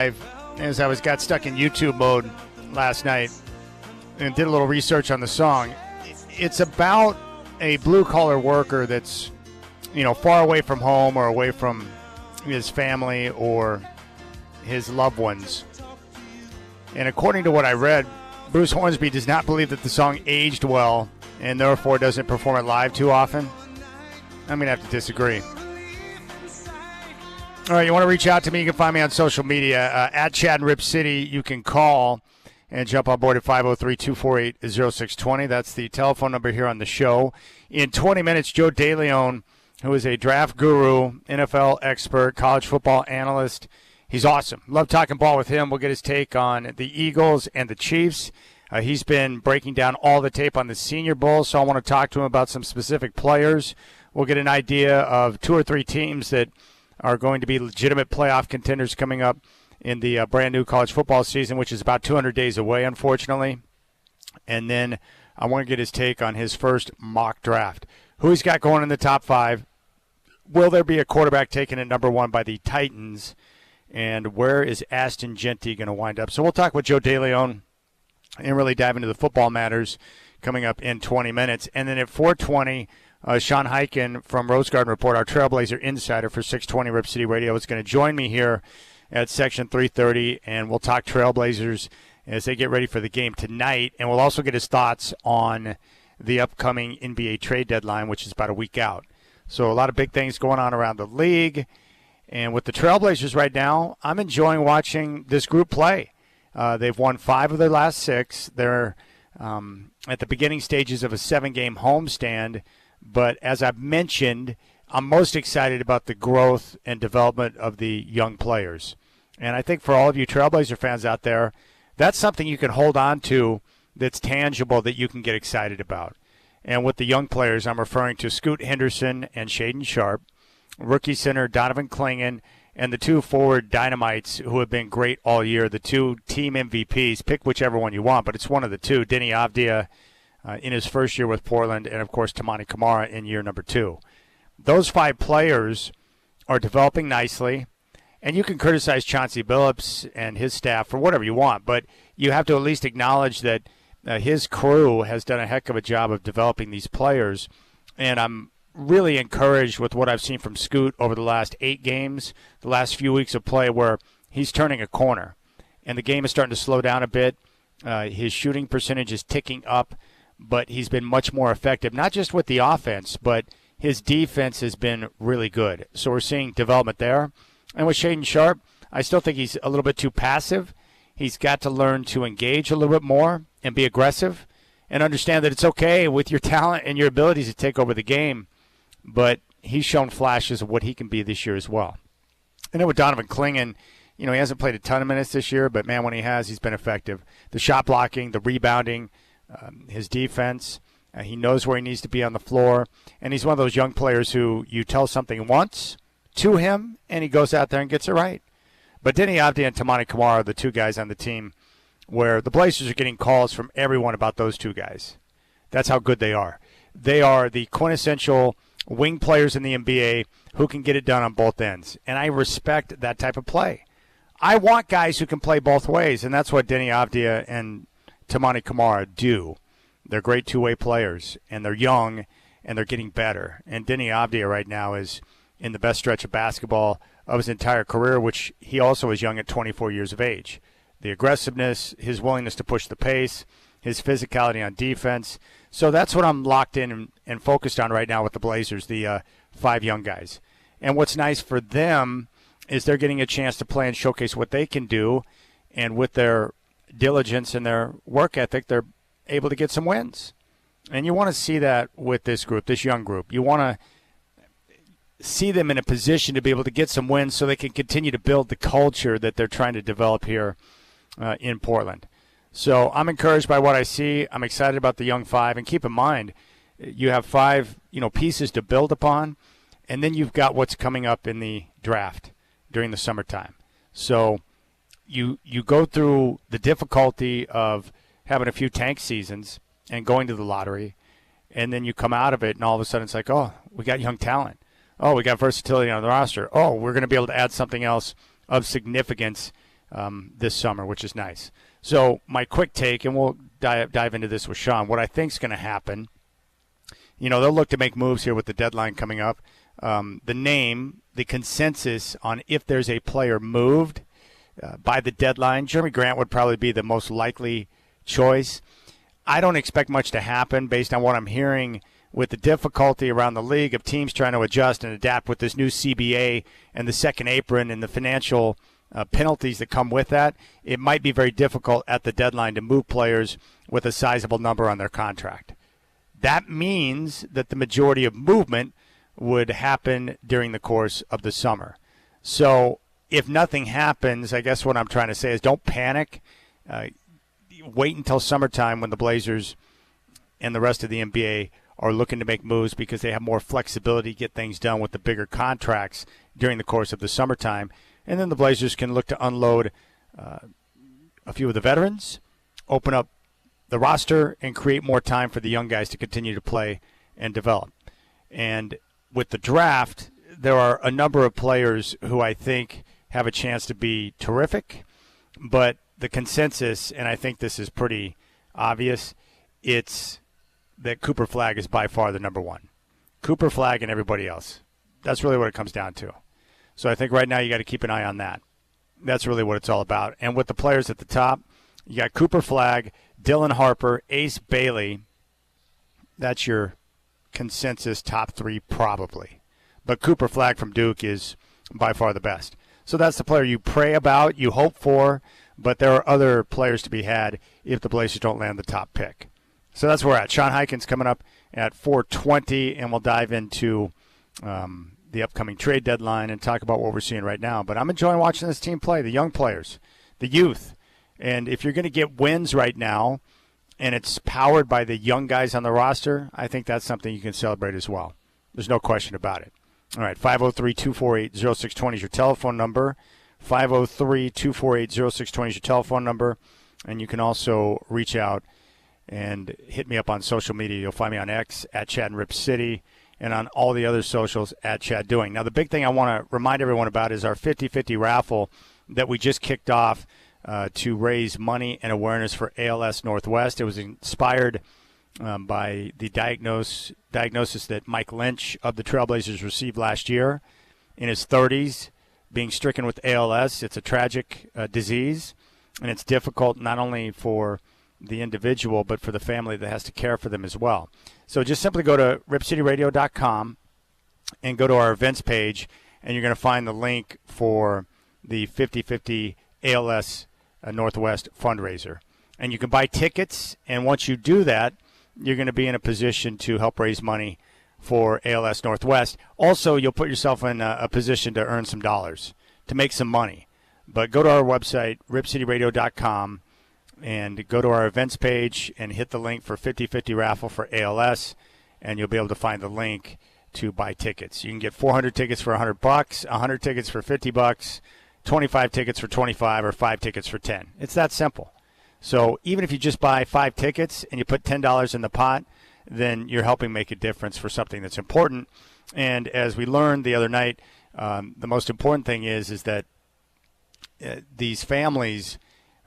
As I got stuck in YouTube mode last night and did a little research on the song. It's about a blue-collar worker that's, far away from home or away from his family or his loved ones. And according to what I read, Bruce Hornsby does not believe that the song aged well and therefore doesn't perform it live too often. I'm going to have to disagree. All right, you want to reach out to me, you can find me on social media, at Chad and Rip City. You can call and jump on board at 503-248-0620. That's the telephone number here on the show. In 20 minutes, Joe DeLeon, who is a draft guru, NFL expert, college football analyst. He's awesome. Love talking ball with him. We'll get his take on the Eagles and the Chiefs. He's been breaking down all the tape on the Senior Bowl, so I want to talk to him about some specific players. We'll get an idea of 2 or 3 teams that are going to be legitimate playoff contenders coming up in the brand new college football season, which is about 200 days away, unfortunately. And then I want to get his take on his first mock draft. Who he's got going in the top 5. Will there be a quarterback taken at number 1 by the Titans? And where is Ashton Jeanty going to wind up? So we'll talk with Joe DeLeon and really dive into the football matters coming up in 20 minutes. And then at 4:20, Sean Hyken from Rose Garden Report, our Trailblazer insider for 620 Rip City Radio, is going to join me here at Section 330, and we'll talk Trailblazers as they get ready for the game tonight. And we'll also get his thoughts on the upcoming NBA trade deadline, which is about a week out. So a lot of big things going on around the league. And with the Trailblazers right now, I'm enjoying watching this group play. They've won 5 of their last 6. They're at the beginning stages of a 7-game homestand. But as I've mentioned, I'm most excited about the growth and development of the young players. And I think for all of you Trailblazer fans out there, that's something you can hold on to that's tangible that you can get excited about. And with the young players, I'm referring to Scoot Henderson and Shaden Sharp, rookie center Donovan Clingan, and the 2 forward dynamites who have been great all year, the 2 team MVPs. Pick whichever one you want, but it's one of the 2, Denny Avdia in his first year with Portland, and, of course, Tamani Kamara in year number 2. Those 5 players are developing nicely, and you can criticize Chauncey Billups and his staff for whatever you want, but you have to at least acknowledge that his crew has done a heck of a job of developing these players, and I'm really encouraged with what I've seen from Scoot over the last 8 games, the last few weeks of play where he's turning a corner, and the game is starting to slow down a bit. His shooting percentage is ticking up, but he's been much more effective, not just with the offense, but his defense has been really good. So we're seeing development there. And with Shaden Sharp, I still think he's a little bit too passive. He's got to learn to engage a little bit more and be aggressive and understand that it's okay with your talent and your abilities to take over the game, but he's shown flashes of what he can be this year as well. And then with Donovan Clingan, he hasn't played a ton of minutes this year, but, man, when he has, he's been effective. The shot blocking, the rebounding, his defense, he knows where he needs to be on the floor, and he's one of those young players who you tell something once to him, and he goes out there and gets it right. But Denny Avdia and Tamani Kamara are the 2 guys on the team where the Blazers are getting calls from everyone about those 2 guys. That's how good they are. They are the quintessential wing players in the NBA who can get it done on both ends, and I respect that type of play. I want guys who can play both ways, and that's what Denny Avdia and Tamani Kamara do. They're great 2-way players, and they're young, and they're getting better. And Denny Avdia right now is in the best stretch of basketball of his entire career, which he also is young at 24 years of age. The aggressiveness, his willingness to push the pace, his physicality on defense. So that's what I'm locked in and focused on right now with the Blazers, the 5 young guys. And what's nice for them is they're getting a chance to play and showcase what they can do, and with their diligence and their work ethic, they're able to get some wins. And you want to see that with this group, this young group. You want to see them in a position to be able to get some wins so they can continue to build the culture that they're trying to develop here in Portland. So I'm encouraged by what I see. I'm excited about the young 5. And keep in mind, you have 5 pieces to build upon, and then you've got what's coming up in the draft during the summertime. So you go through the difficulty of having a few tank seasons and going to the lottery, and then you come out of it, and all of a sudden it's like, oh, we got young talent. Oh, we got versatility on the roster. Oh, we're going to be able to add something else of significance this summer, which is nice. So my quick take, and we'll dive into this with Sean, what I think is going to happen, they'll look to make moves here with the deadline coming up. The consensus on if there's a player moved by the deadline, Jeremy Grant would probably be the most likely choice. I don't expect much to happen based on what I'm hearing with the difficulty around the league of teams trying to adjust and adapt with this new CBA and the second apron and the financial penalties that come with that. It might be very difficult at the deadline to move players with a sizable number on their contract. That means that the majority of movement would happen during the course of the summer. So if nothing happens, I guess what I'm trying to say is don't panic. Wait until summertime when the Blazers and the rest of the NBA are looking to make moves because they have more flexibility to get things done with the bigger contracts during the course of the summertime. And then the Blazers can look to unload a few of the veterans, open up the roster, and create more time for the young guys to continue to play and develop. And with the draft, there are a number of players who I think have a chance to be terrific, but the consensus, and I think this is pretty obvious, it's that Cooper Flagg is by far the number one. Cooper Flagg and everybody else. That's really what it comes down to. So I think right now you got to keep an eye on that. That's really what it's all about. And with the players at the top, you got Cooper Flagg, Dylan Harper, Ace Bailey. That's your consensus top three probably. But Cooper Flagg from Duke is by far the best. So that's the player you pray about, you hope for, but there are other players to be had if the Blazers don't land the top pick. So that's where we're at. Sean Heikens coming up at 4:20, and we'll dive into the upcoming trade deadline and talk about what we're seeing right now. But I'm enjoying watching this team play, the young players, the youth. And if you're going to get wins right now and it's powered by the young guys on the roster, I think that's something you can celebrate as well. There's no question about it. All right, 503-248-0620 is your telephone number. 503-248-0620 is your telephone number. And you can also reach out and hit me up on social media. You'll find me on X at Chad and Rip City and on all the other socials at Chad Doing. Now, the big thing I want to remind everyone about is our 50-50 raffle that we just kicked off to raise money and awareness for ALS Northwest. It was inspired by the diagnosis that Mike Lynch of the Trailblazers received last year in his 30s, being stricken with ALS. It's a tragic disease, and it's difficult not only for the individual but for the family that has to care for them as well. So just simply go to RipCityRadio.com and go to our events page, and you're going to find the link for the 50-50 ALS Northwest fundraiser. And you can buy tickets, and once you do that, you're going to be in a position to help raise money for ALS Northwest. Also, you'll put yourself in a position to earn some dollars, to make some money. But go to our website, RipCityRadio.com, and go to our events page and hit the link for 50-50 raffle for ALS, and you'll be able to find the link to buy tickets. You can get 400 tickets for $100, 100 tickets for $50, 25 tickets for $25, or 5 tickets for $10. It's that simple. So even if you just buy 5 tickets and you put $10 in the pot, then you're helping make a difference for something that's important. And as we learned the other night, the most important thing is that these families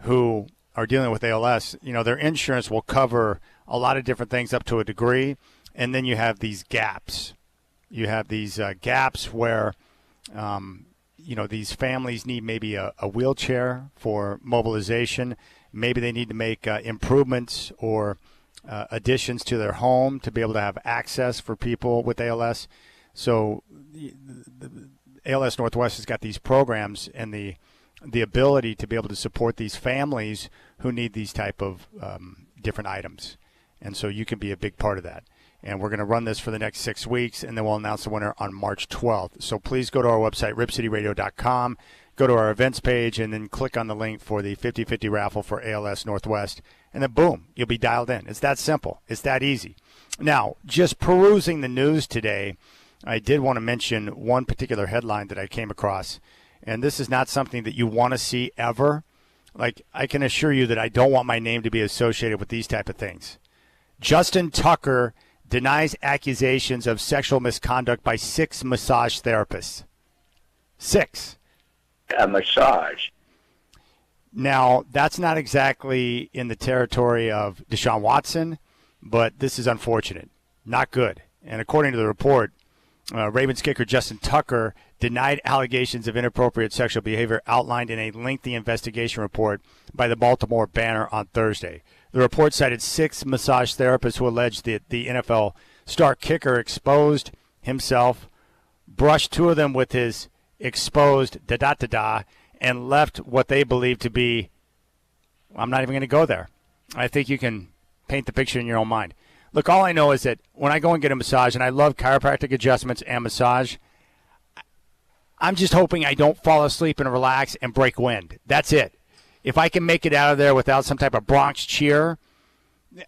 who are dealing with ALS, their insurance will cover a lot of different things up to a degree, and then you have these gaps. You have these gaps where, these families need maybe a wheelchair for mobilization. Maybe they need to make improvements or additions to their home to be able to have access for people with ALS. So the ALS Northwest has got these programs and the ability to be able to support these families who need these type of different items. And so you can be a big part of that. And we're going to run this for the next 6 weeks, and then we'll announce the winner on March 12th. So please go to our website, RipCityRadio.com, go to our events page, and then click on the link for the 50-50 raffle for ALS Northwest. And then, boom, you'll be dialed in. It's that simple. It's that easy. Now, just perusing the news today, I did want to mention one particular headline that I came across. And this is not something that you want to see ever. Like, I can assure you that I don't want my name to be associated with these type of things. Justin Tucker denies accusations of sexual misconduct by 6 massage therapists. 6. A massage. Now, that's not exactly in the territory of Deshaun Watson, but this is unfortunate. Not good. And according to the report, Ravens kicker Justin Tucker denied allegations of inappropriate sexual behavior outlined in a lengthy investigation report by the Baltimore Banner on Thursday. The report cited 6 massage therapists who alleged that the NFL star kicker exposed himself, brushed 2 of them with his exposed da-da-da-da, and left what they believe to be, I'm not even going to go there. I think you can paint the picture in your own mind. Look, all I know is that when I go and get a massage, and I love chiropractic adjustments and massage, I'm just hoping I don't fall asleep and relax and break wind. That's it. If I can make it out of there without some type of Bronx cheer,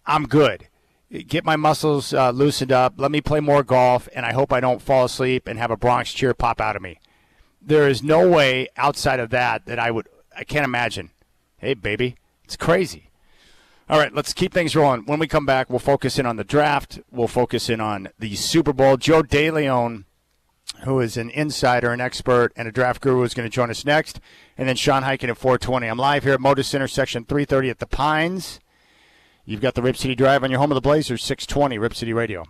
I'm good. Get my muscles loosened up. Let me play more golf, and I hope I don't fall asleep and have a Bronx cheer pop out of me. There is no way outside of that I can't imagine. Hey, baby, it's crazy. All right, let's keep things rolling. When we come back, we'll focus in on the draft. We'll focus in on the Super Bowl. Joe DeLeon, who is an insider, an expert, and a draft guru, is going to join us next. And then Sean Highkin at 420. I'm live here at Moda Center, Section 330 at the Pines. You've got the Rip City Drive on your home of the Blazers, 620 Rip City Radio.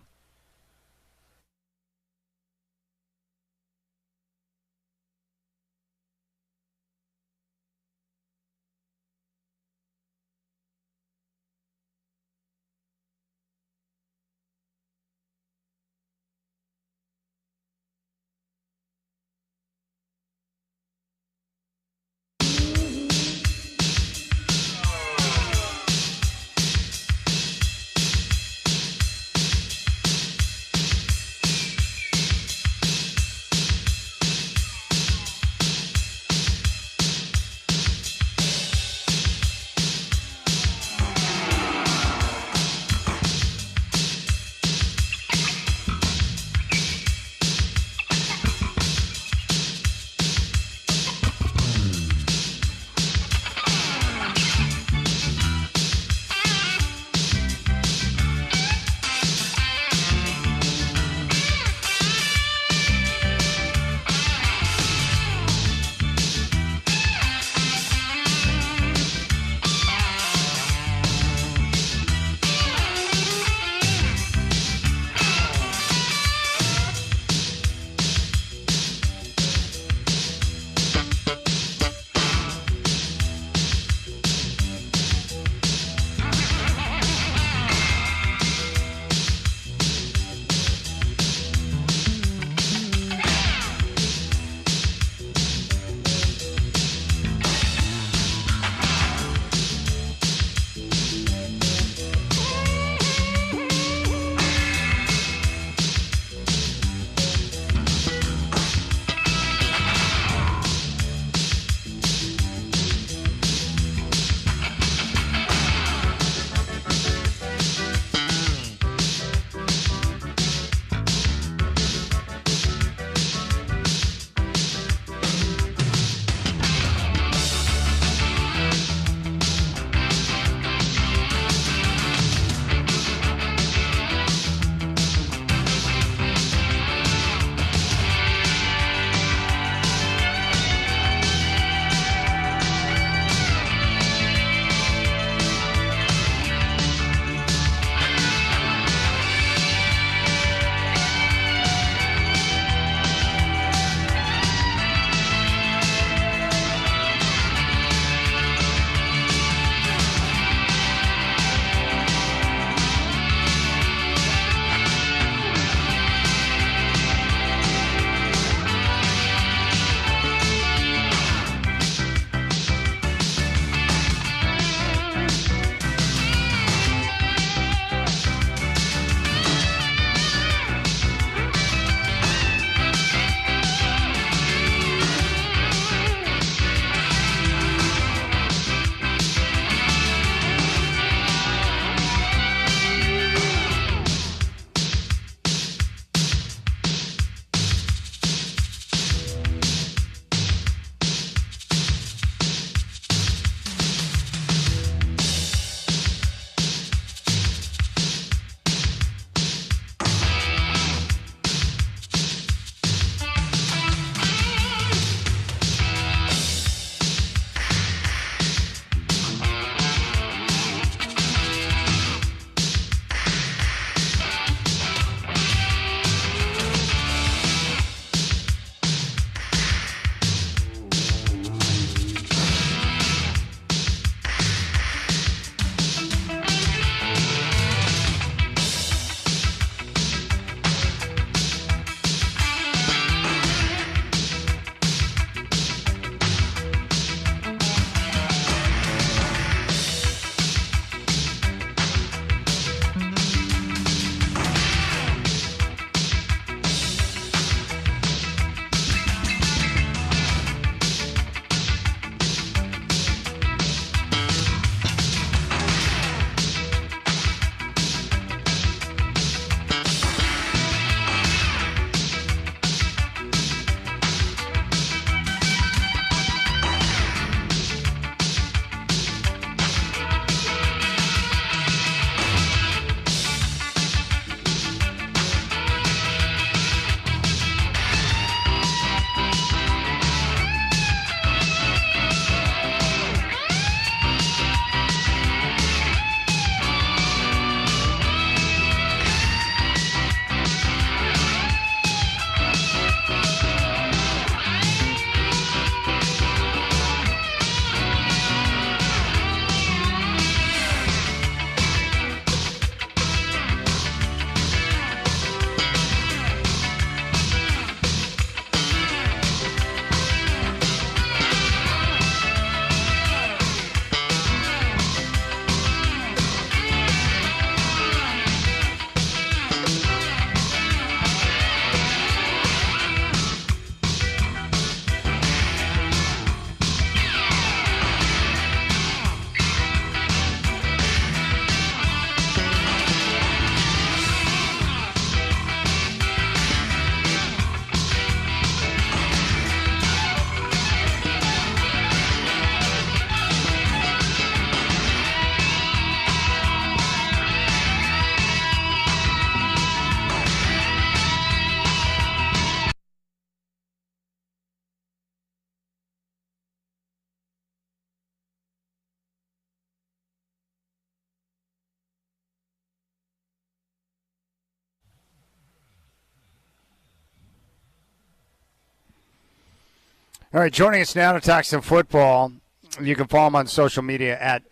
All right, joining us now to talk some football. You can follow him on social media at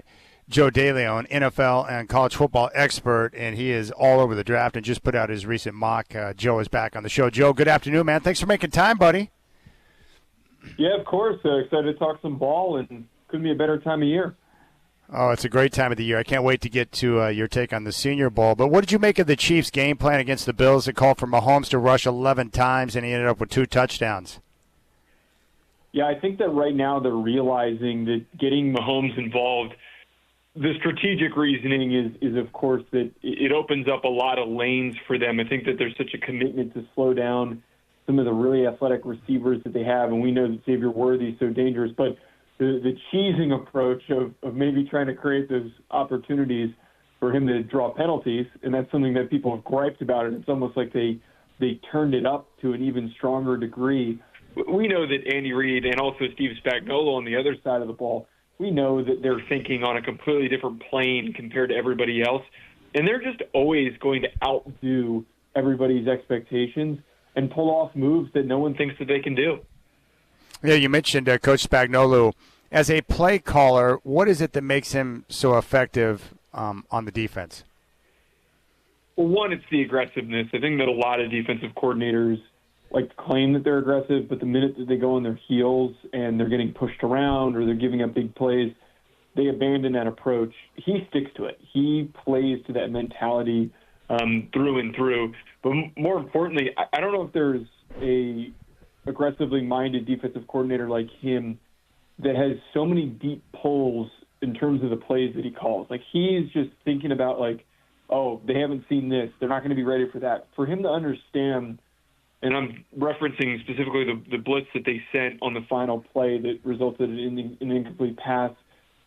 Joe DeLeon, NFL and college football expert, and he is all over the draft and just put out his recent mock. Joe is back on the show. Joe, good afternoon, man. Thanks for making time, buddy. Yeah, of course. Excited to talk some ball, and couldn't be a better time of year. Oh, it's a great time of the year. I can't wait to get to your take on the Senior Bowl. But what did you make of the Chiefs' game plan against the Bills that called for Mahomes to rush 11 times, and he ended up with 2 touchdowns? Yeah, I think that right now they're realizing that getting Mahomes involved, the strategic reasoning is of course, that it opens up a lot of lanes for them. I think that there's such a commitment to slow down some of the really athletic receivers that they have, and we know that Xavier Worthy is so dangerous. But the cheesing approach of maybe trying to create those opportunities for him to draw penalties, and that's something that people have griped about, and it's almost like they turned it up to an even stronger degree. We know that Andy Reid and also Steve Spagnuolo on the other side of the ball, we know that they're thinking on a completely different plane compared to everybody else, and they're just always going to outdo everybody's expectations and pull off moves that no one thinks that they can do. Yeah, you mentioned Coach Spagnuolo. As a play caller, what is it that makes him so effective on the defense? Well, one, it's the aggressiveness. I think that a lot of defensive coordinators like to claim that they're aggressive, but the minute that they go on their heels and they're getting pushed around or they're giving up big plays, they abandon that approach. He sticks to it. He plays to that mentality through and through. But more importantly, I don't know if there's a aggressively minded defensive coordinator like him that has so many deep pulls in terms of the plays that he calls. Like, he's just thinking about, like, oh, they haven't seen this, they're not going to be ready for that. For him to understand, and I'm referencing specifically the blitz that they sent on the final play that resulted in an incomplete pass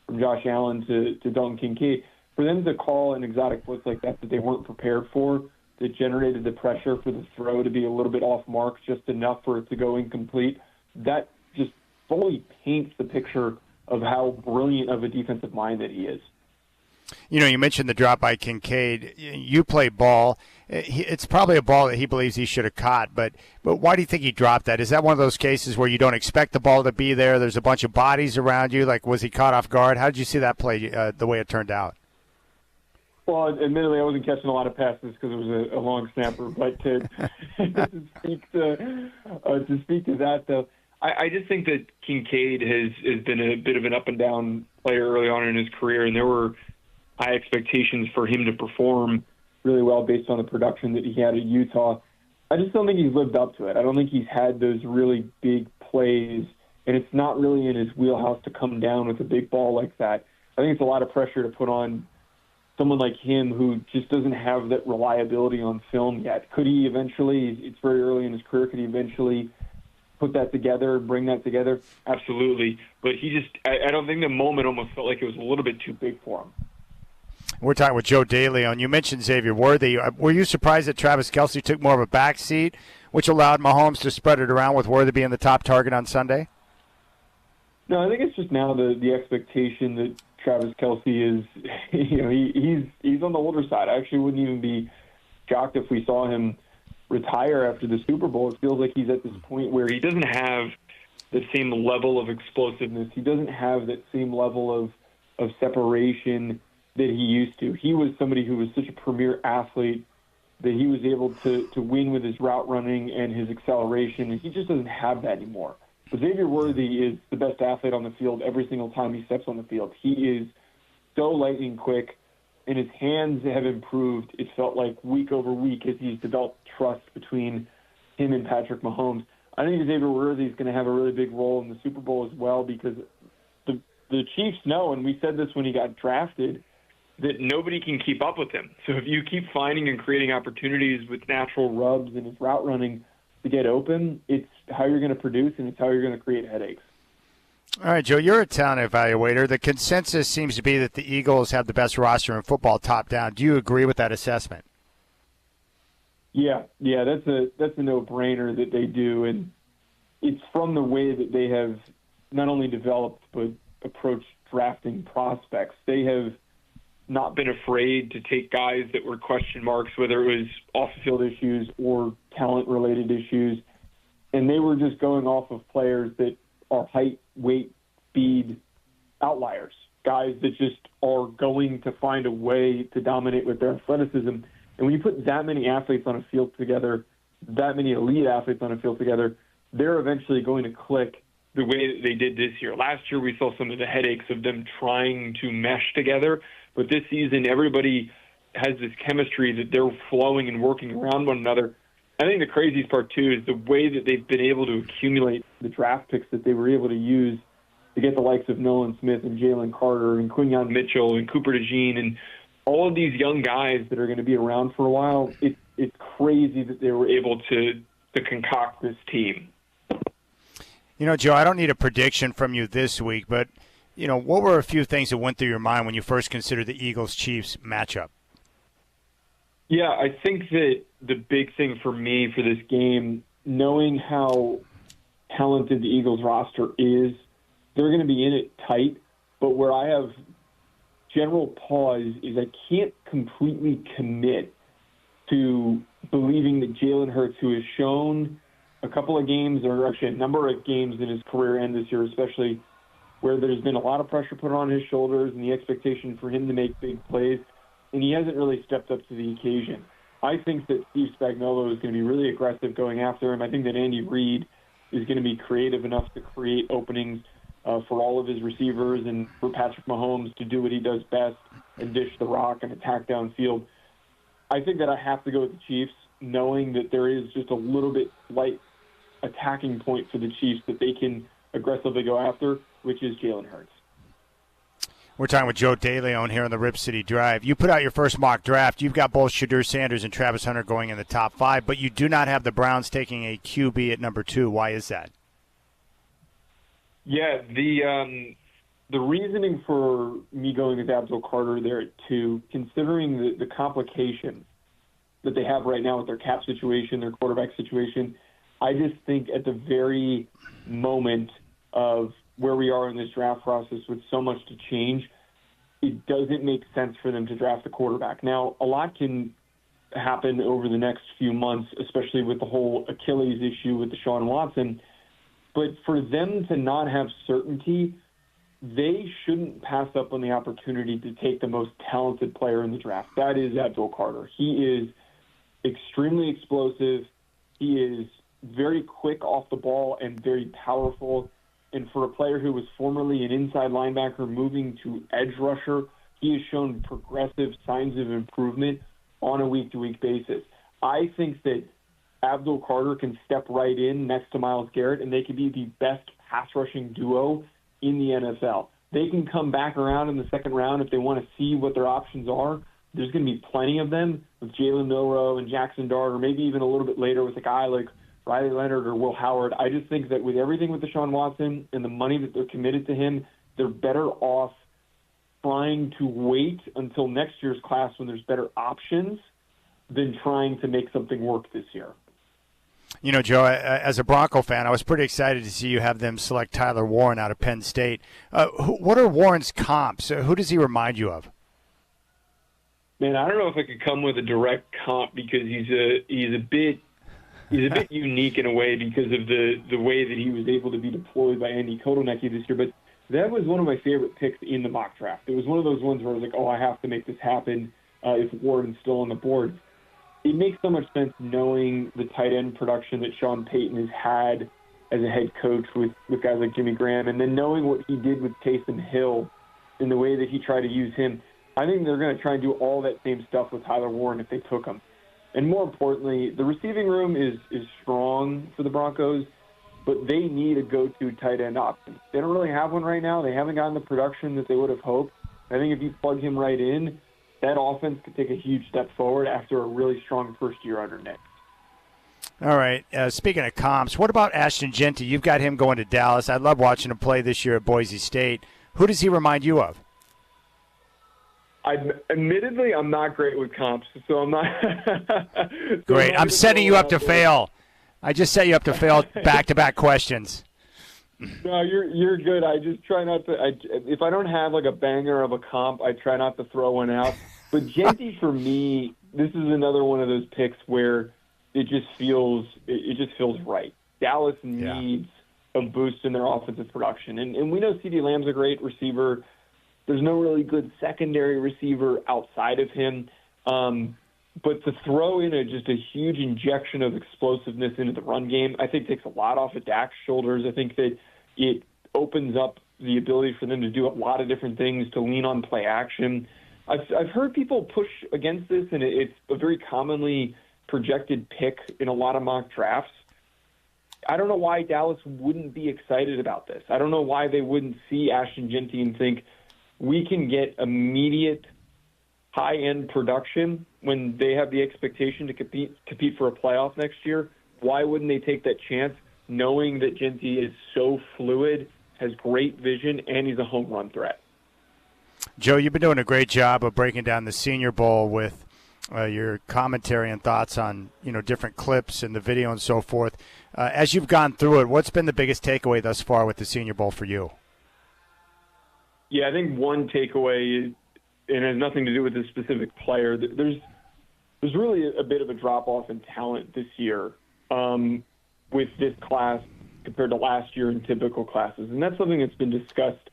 from Josh Allen to Dalton Kincaid, for them to call an exotic blitz like that they weren't prepared for, that generated the pressure for the throw to be a little bit off mark, just enough for it to go incomplete, that just fully paints the picture of how brilliant of a defensive mind that he is. You know, you mentioned the drop by Kincaid. You play ball. It's probably a ball that he believes he should have caught, but why do you think he dropped that? Is that one of those cases where you don't expect the ball to be there? There's a bunch of bodies around you. Like, was he caught off guard? How did you see that play, the way it turned out? Well, admittedly, I wasn't catching a lot of passes because it was a long snapper. But to speak to that, though, I just think that Kincaid has been a bit of an up and down player early on in his career, and there were high expectations for him to perform really well based on the production that he had at Utah. I just don't think he's lived up to it. I don't think he's had those really big plays, and it's not really in his wheelhouse to come down with a big ball like that. I think it's a lot of pressure to put on someone like him who just doesn't have that reliability on film yet. Could he eventually, it's very early in his career, could he eventually put that together, bring that together? Absolutely. But I don't think the moment almost felt like it was a little bit too big for him. We're talking with Joe DeLeon. You mentioned Xavier Worthy. Were you surprised that Travis Kelce took more of a back seat, which allowed Mahomes to spread it around with Worthy being the top target on Sunday? No, I think it's just now the expectation that Travis Kelce is, he's on the older side. I actually wouldn't even be shocked if we saw him retire after the Super Bowl. It feels like he's at this point where he doesn't have the same level of explosiveness. He doesn't have that same level of separation that he used to. He was somebody who was such a premier athlete that he was able to win with his route running and his acceleration, and he just doesn't have that anymore. But Xavier Worthy is the best athlete on the field every single time he steps on the field. He is so lightning quick, and his hands have improved. It's felt like week over week as he's developed trust between him and Patrick Mahomes. I think Xavier Worthy is going to have a really big role in the Super Bowl as well, because the Chiefs know, and we said this when he got drafted, that nobody can keep up with him. So if you keep finding and creating opportunities with natural rubs and his route running to get open, it's how you're going to produce and it's how you're going to create headaches. All right, Joe, you're a talent evaluator. The consensus seems to be that the Eagles have the best roster in football top down. Do you agree with that assessment? Yeah, that's a no-brainer that they do, and it's from the way that they have not only developed but approached drafting prospects. They have not been afraid to take guys that were question marks, whether it was off-the-field issues or talent-related issues, and they were just going off of players that are height, weight, speed outliers, guys that just are going to find a way to dominate with their athleticism. And when you put that many athletes on a field together, that many elite athletes on a field together, they're eventually going to click the way that they did this year. Last year, we saw some of the headaches of them trying to mesh together, but this season, everybody has this chemistry that they're flowing and working around one another. I think the craziest part, too, is the way that they've been able to accumulate the draft picks that they were able to use to get the likes of Nolan Smith and Jalen Carter and Quinyon Mitchell and Cooper DeJean and all of these young guys that are going to be around for a while. It's crazy that they were able to concoct this team. You know, Joe, I don't need a prediction from you this week, but, you know, what were a few things that went through your mind when you first considered the Eagles-Chiefs matchup? Yeah, I think that the big thing for me for this game, knowing how talented the Eagles roster is, they're going to be in it tight, but where I have general pause is I can't completely commit to believing that Jalen Hurts, who has shown a couple of games, or actually a number of games in his career and this year especially, where there's been a lot of pressure put on his shoulders and the expectation for him to make big plays, and he hasn't really stepped up to the occasion. I think that Steve Spagnuolo is going to be really aggressive going after him. I think that Andy Reid is going to be creative enough to create openings for all of his receivers and for Patrick Mahomes to do what he does best and dish the rock and attack downfield. I think that I have to go with the Chiefs, knowing that there is just a little bit light attacking point for the Chiefs that they can aggressively go after, which is Jalen Hurts. We're talking with Joe DeLeon here on the Rip City Drive. You put out your first mock draft. You've got both Shadur Sanders and Travis Hunter going in the top 5, but you do not have the Browns taking a QB at number 2. Why is that? Yeah, the reasoning for me going with Abdul Carter there at 2, considering the complications that they have right now with their cap situation, their quarterback situation, I just think at the very moment of where we are in this draft process with so much to change, it doesn't make sense for them to draft a quarterback. Now, a lot can happen over the next few months, especially with the whole Achilles issue with Deshaun Watson. But for them to not have certainty, they shouldn't pass up on the opportunity to take the most talented player in the draft. That is Abdul Carter. He is extremely explosive. He is very quick off the ball and very powerful. And for a player who was formerly an inside linebacker moving to edge rusher, he has shown progressive signs of improvement on a week-to-week basis. I think that Abdul Carter can step right in next to Myles Garrett, and they can be the best pass-rushing duo in the NFL. They can come back around in the second round if they want to see what their options are. There's going to be plenty of them with Jalen Milroe and Jackson Dart, or maybe even a little bit later with a guy like Riley Leonard or Will Howard. I just think that with everything with Deshaun Watson and the money that they're committed to him, they're better off trying to wait until next year's class when there's better options than trying to make something work this year. You know, Joe, as a Bronco fan, I was pretty excited to see you have them select Tyler Warren out of Penn State. What are Warren's comps? Who does he remind you of? Man, I don't know if I could come with a direct comp because he's a bit unique in a way because of the way that he was able to be deployed by Andy Kotelnicki this year. But that was one of my favorite picks in the mock draft. It was one of those ones where I was like, oh, I have to make this happen if Warren's still on the board. It makes so much sense knowing the tight end production that Sean Payton has had as a head coach with guys like Jimmy Graham, and then knowing what he did with Taysom Hill in the way that he tried to use him. I think they're going to try and do all that same stuff with Tyler Warren if they took him. And more importantly, the receiving room is strong for the Broncos, but they need a go-to tight end option. They don't really have one right now. They haven't gotten the production that they would have hoped. I think if you plug him right in, that offense could take a huge step forward after a really strong first year under Nick. All right. Speaking of comps, what about Ashton Jeanty? You've got him going to Dallas. I love watching him play this year at Boise State. Who does he remind you of? Admittedly, I'm not great with comps, so I'm not. Great. I'm setting you up to fail. I just set you up to fail back-to-back questions. No, you're good. I just try not to. If I don't have like a banger of a comp, I try not to throw one out. But Jeanty, for me, this is another one of those picks where it just feels right. Dallas needs of boost in their offensive production. And we know CeeDee Lamb's a great receiver. There's no really good secondary receiver outside of him. But to throw in just a huge injection of explosiveness into the run game, I think takes a lot off of Dak's shoulders. I think that it opens up the ability for them to do a lot of different things, to lean on play action. I've heard people push against this, and it's a very commonly projected pick in a lot of mock drafts. I don't know why Dallas wouldn't be excited about this. I don't know why they wouldn't see Ashton Jeanty and think we can get immediate high-end production when they have the expectation to compete for a playoff next year. Why wouldn't they take that chance, knowing that Jeanty is so fluid, has great vision, and he's a home run threat? Joe, you've been doing a great job of breaking down the Senior Bowl with your commentary and thoughts on different clips and the video and so forth. As you've gone through it, what's been the biggest takeaway thus far with the Senior Bowl for you? Yeah, I think one takeaway, and it has nothing to do with this specific player, there's really a bit of a drop-off in talent this year with this class compared to last year in typical classes. And that's something that's been discussed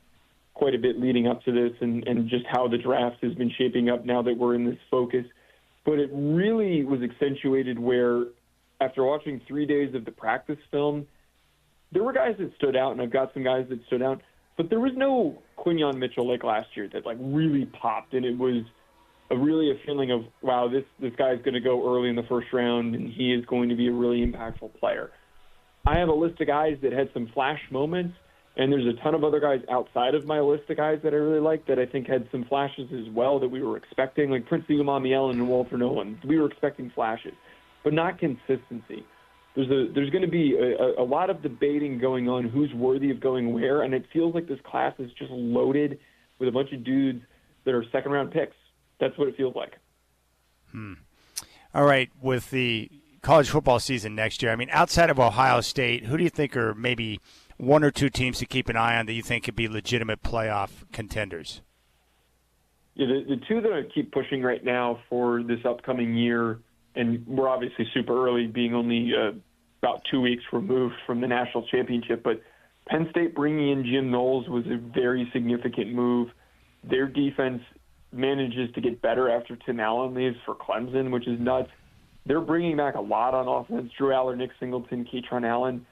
quite a bit leading up to this, and just how the draft has been shaping up now that we're in this focus. But it really was accentuated where, after watching 3 days of the practice film, there were guys that stood out, and I've got some guys that stood out, but there was no Quinyon Mitchell like last year that really popped, and it was really a feeling of, wow, this guy's going to go early in the first round, and he is going to be a really impactful player. I have a list of guys that had some flash moments, and there's a ton of other guys outside of my list of guys that I really like that I think had some flashes as well that we were expecting, like Prince Umamielen and Walter Nolan. We were expecting flashes, but not consistency. There's going to be a lot of debating going on who's worthy of going where, and it feels like this class is just loaded with a bunch of dudes that are second-round picks. That's what it feels like. All right, with the college football season next year, I mean, outside of Ohio State, who do you think are maybe one or two teams to keep an eye on that you think could be legitimate playoff contenders? Yeah, the two that I keep pushing right now for this upcoming year, and we're obviously super early, being only about 2 weeks removed from the national championship, but Penn State bringing in Jim Knowles was a very significant move. Their defense manages to get better after Tim Allen leaves for Clemson, which is nuts. They're bringing back a lot on offense. Drew Aller, Nick Singleton, Keytron Allen.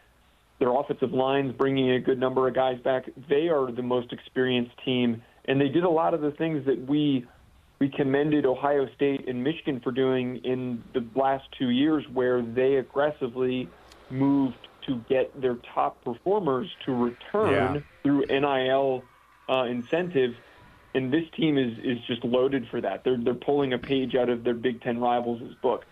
Their offensive line's bringing a good number of guys back. They are the most experienced team, and they did a lot of the things that we commended Ohio State and Michigan for doing in the last 2 years, where they aggressively moved to get their top performers to return through NIL incentives. And this team is just loaded for that. They're pulling a page out of their Big Ten rivals' book.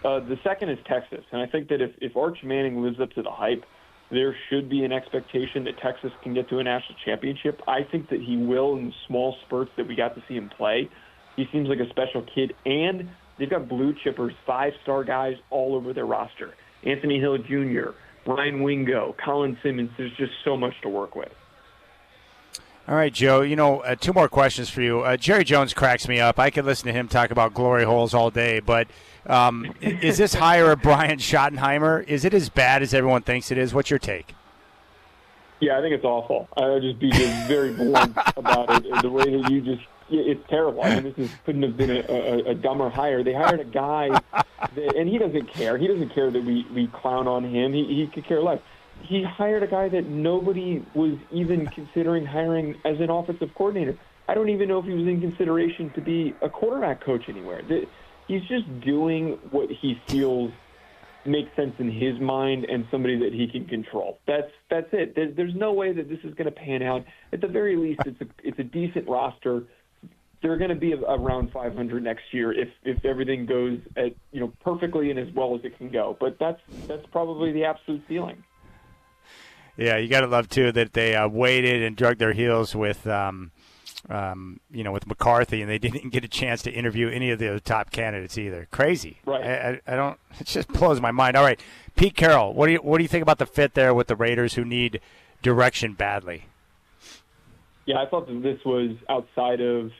The second is Texas, and I think that if Arch Manning lives up to the hype, there should be an expectation that Texas can get to a national championship. I think that he will in the small spurts that we got to see him play. He seems like a special kid, and they've got blue chippers, 5-star guys all over their roster. Anthony Hill Jr., Ryan Wingo, Colin Simmons. There's just so much to work with. All right, Joe, two more questions for you. Jerry Jones cracks me up. I could listen to him talk about glory holes all day, but is this hire of Brian Schottenheimer? Is it as bad as everyone thinks it is? What's your take? Yeah, I think it's awful. I'll just be very blunt about it. The way that it's terrible. I mean, couldn't have been a dumber hire. They hired a guy, and he doesn't care. He doesn't care that we clown on him. He could care less. He hired a guy that nobody was even considering hiring as an offensive coordinator. I don't even know if he was in consideration to be a quarterback coach anywhere. He's just doing what he feels makes sense in his mind and somebody that he can control. That's it. There's no way that this is going to pan out. At the very least, it's a decent roster. They're going to be around 500 next year if everything goes perfectly and as well as it can go. But that's probably the absolute ceiling. Yeah, you got to love too that they waited and drug their heels with, with McCarthy, and they didn't get a chance to interview any of the top candidates either. Crazy, right? I don't. It just blows my mind. All right, Pete Carroll, what do you think about the fit there with the Raiders, who need direction badly? Yeah, I thought that this was outside of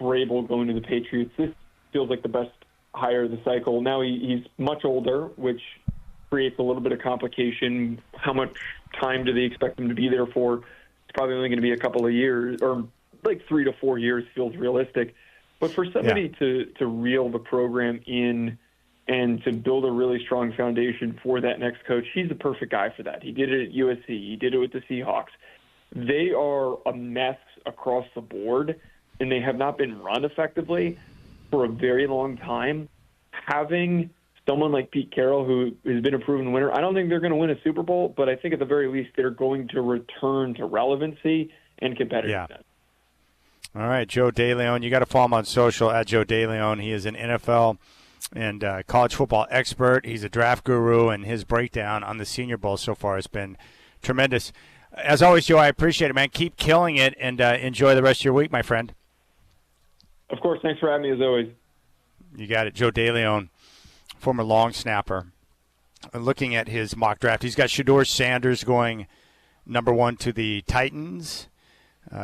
Vrabel going to the Patriots. This feels like the best hire of the cycle. Now he's much older, which creates a little bit of complication. How much time do they expect him to be there for? It's probably only going to be a couple of years, or like 3 to 4 years feels realistic. But for somebody to reel the program in and to build a really strong foundation for that next coach, he's the perfect guy for that. He did it at USC. He did it with the Seahawks. They are a mess across the board, and they have not been run effectively for a very long time. Having someone like Pete Carroll, who has been a proven winner, I don't think they're going to win a Super Bowl, but I think at the very least they're going to return to relevancy and competitiveness. Yeah. All right, Joe DeLeon. You got to follow him on social at Joe DeLeon. He is an NFL and college football expert. He's a draft guru, and his breakdown on the Senior Bowl so far has been tremendous. As always, Joe, I appreciate it, man. Keep killing it, and enjoy the rest of your week, my friend. Of course. Thanks for having me, as always. You got it. Joe DeLeon, former long snapper. Looking at his mock draft, he's got Shedeur Sanders going number 1 to the Titans.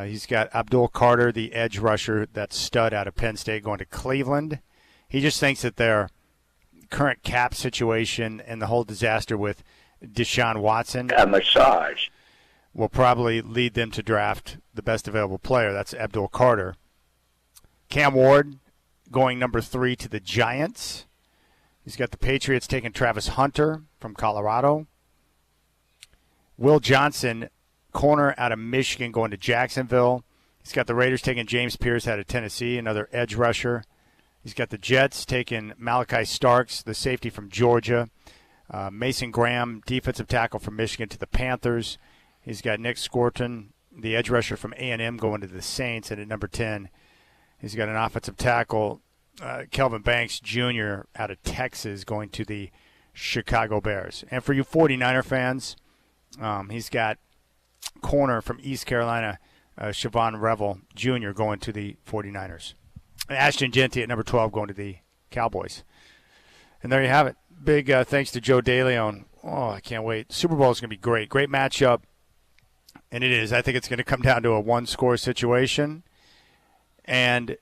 He's got Abdul Carter, the edge rusher, that stud out of Penn State, going to Cleveland. He just thinks that their current cap situation and the whole disaster with Deshaun Watson a massage will probably lead them to draft the best available player. That's Abdul Carter. Cam Ward going number 3 to the Giants. He's got the Patriots taking Travis Hunter from Colorado. Will Johnson, corner out of Michigan, going to Jacksonville. He's got the Raiders taking James Pierce out of Tennessee, another edge rusher. He's got the Jets taking Malachi Starks, the safety from Georgia. Mason Graham, defensive tackle from Michigan, to the Panthers. He's got Nick Scorton, the edge rusher from A&M, going to the Saints. And at number 10, he's got an offensive tackle, Kelvin Banks Jr. out of Texas, going to the Chicago Bears. And for you 49er fans, he's got corner from East Carolina, Siobhan Revel Jr. going to the 49ers. Ashton Genty at number 12 going to the Cowboys. And there you have it. Big thanks to Joe DeLeon. Oh, I can't wait. Super Bowl is going to be great. Great matchup. And it is. I think it's going to come down to a one-score situation. And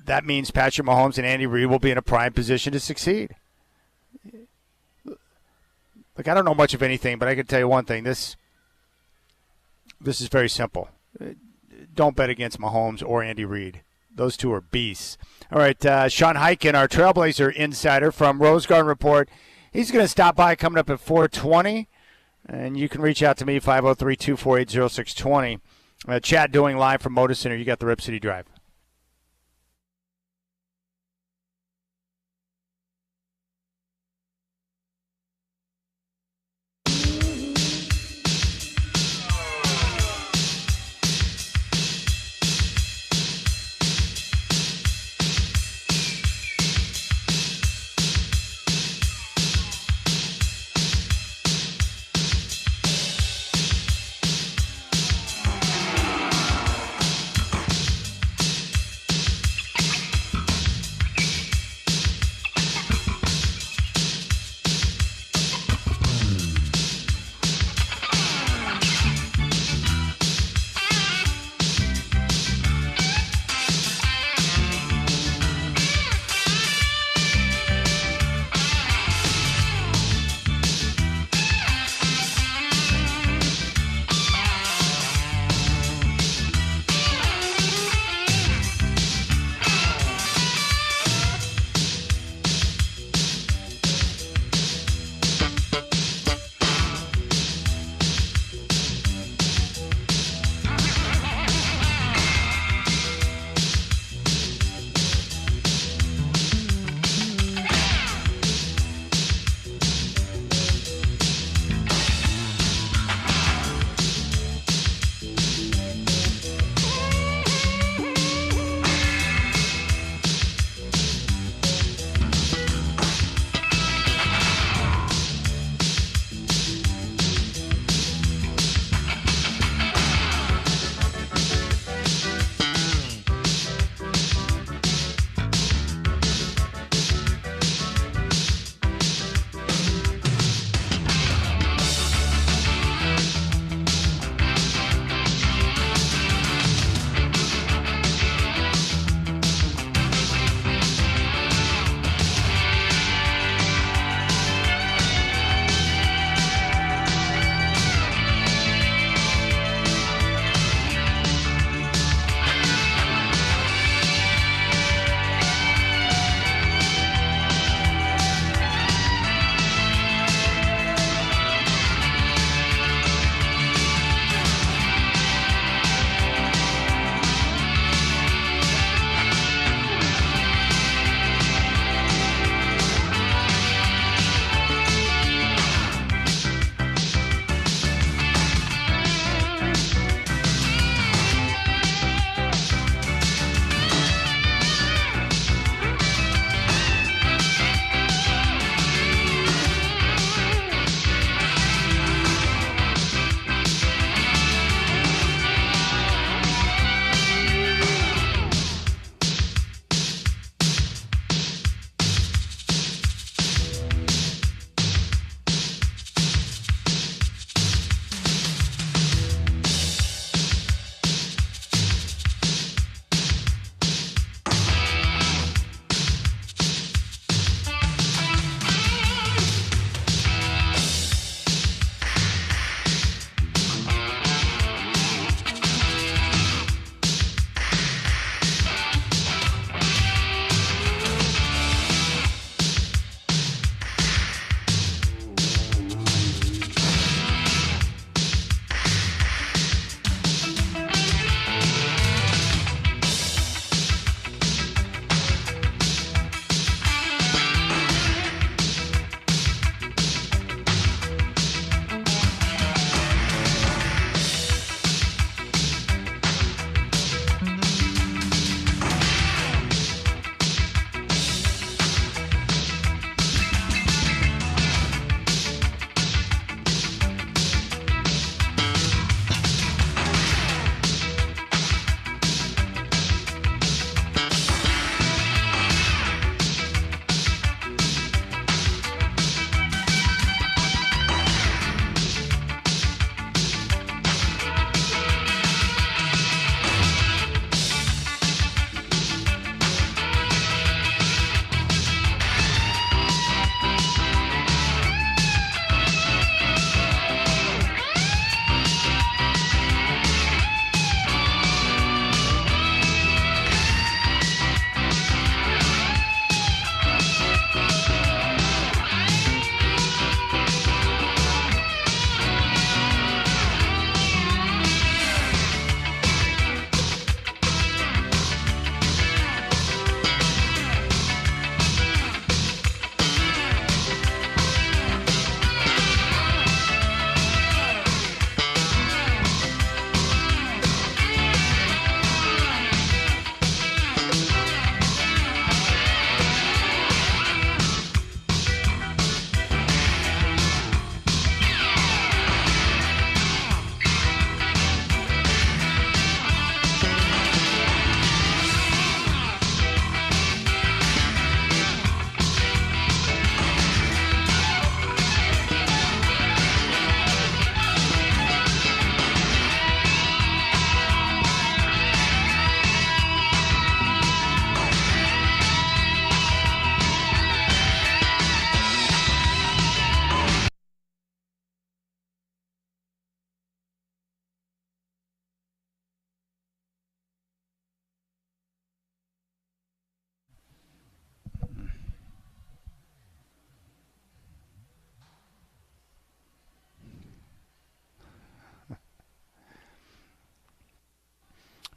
that means Patrick Mahomes and Andy Reid will be in a prime position to succeed. Look, I don't know much of anything, but I can tell you one thing. This is very simple. Don't bet against Mahomes or Andy Reid. Those two are beasts. All right, Sean Hyken, our Trailblazer insider from Rose Garden Report. He's going to stop by coming up at 4:20, and you can reach out to me, 503-248-0620. Chad doing live from Motor Center. You got the Rip City Drive.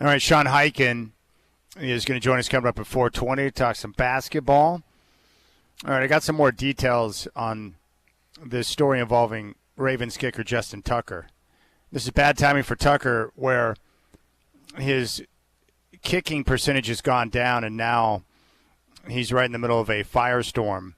All right, Sean Hyken is going to join us coming up at 4:20 to talk some basketball. All right, I got some more details on this story involving Ravens kicker Justin Tucker. This is bad timing for Tucker, where his kicking percentage has gone down, and now he's right in the middle of a firestorm.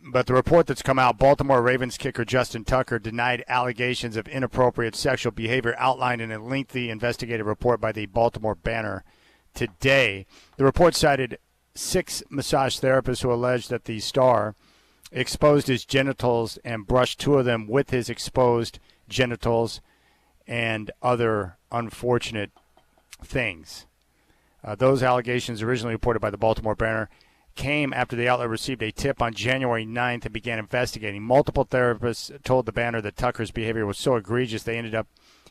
But the report that's come out, Baltimore Ravens kicker Justin Tucker denied allegations of inappropriate sexual behavior outlined in a lengthy investigative report by the Baltimore Banner today. The report cited 6 massage therapists who alleged that the star exposed his genitals and brushed 2 of them with his exposed genitals and other unfortunate things. Those allegations, originally reported by the Baltimore Banner, came after the outlet received a tip on January 9th and began investigating. Multiple therapists told the Banner that Tucker's behavior was so egregious they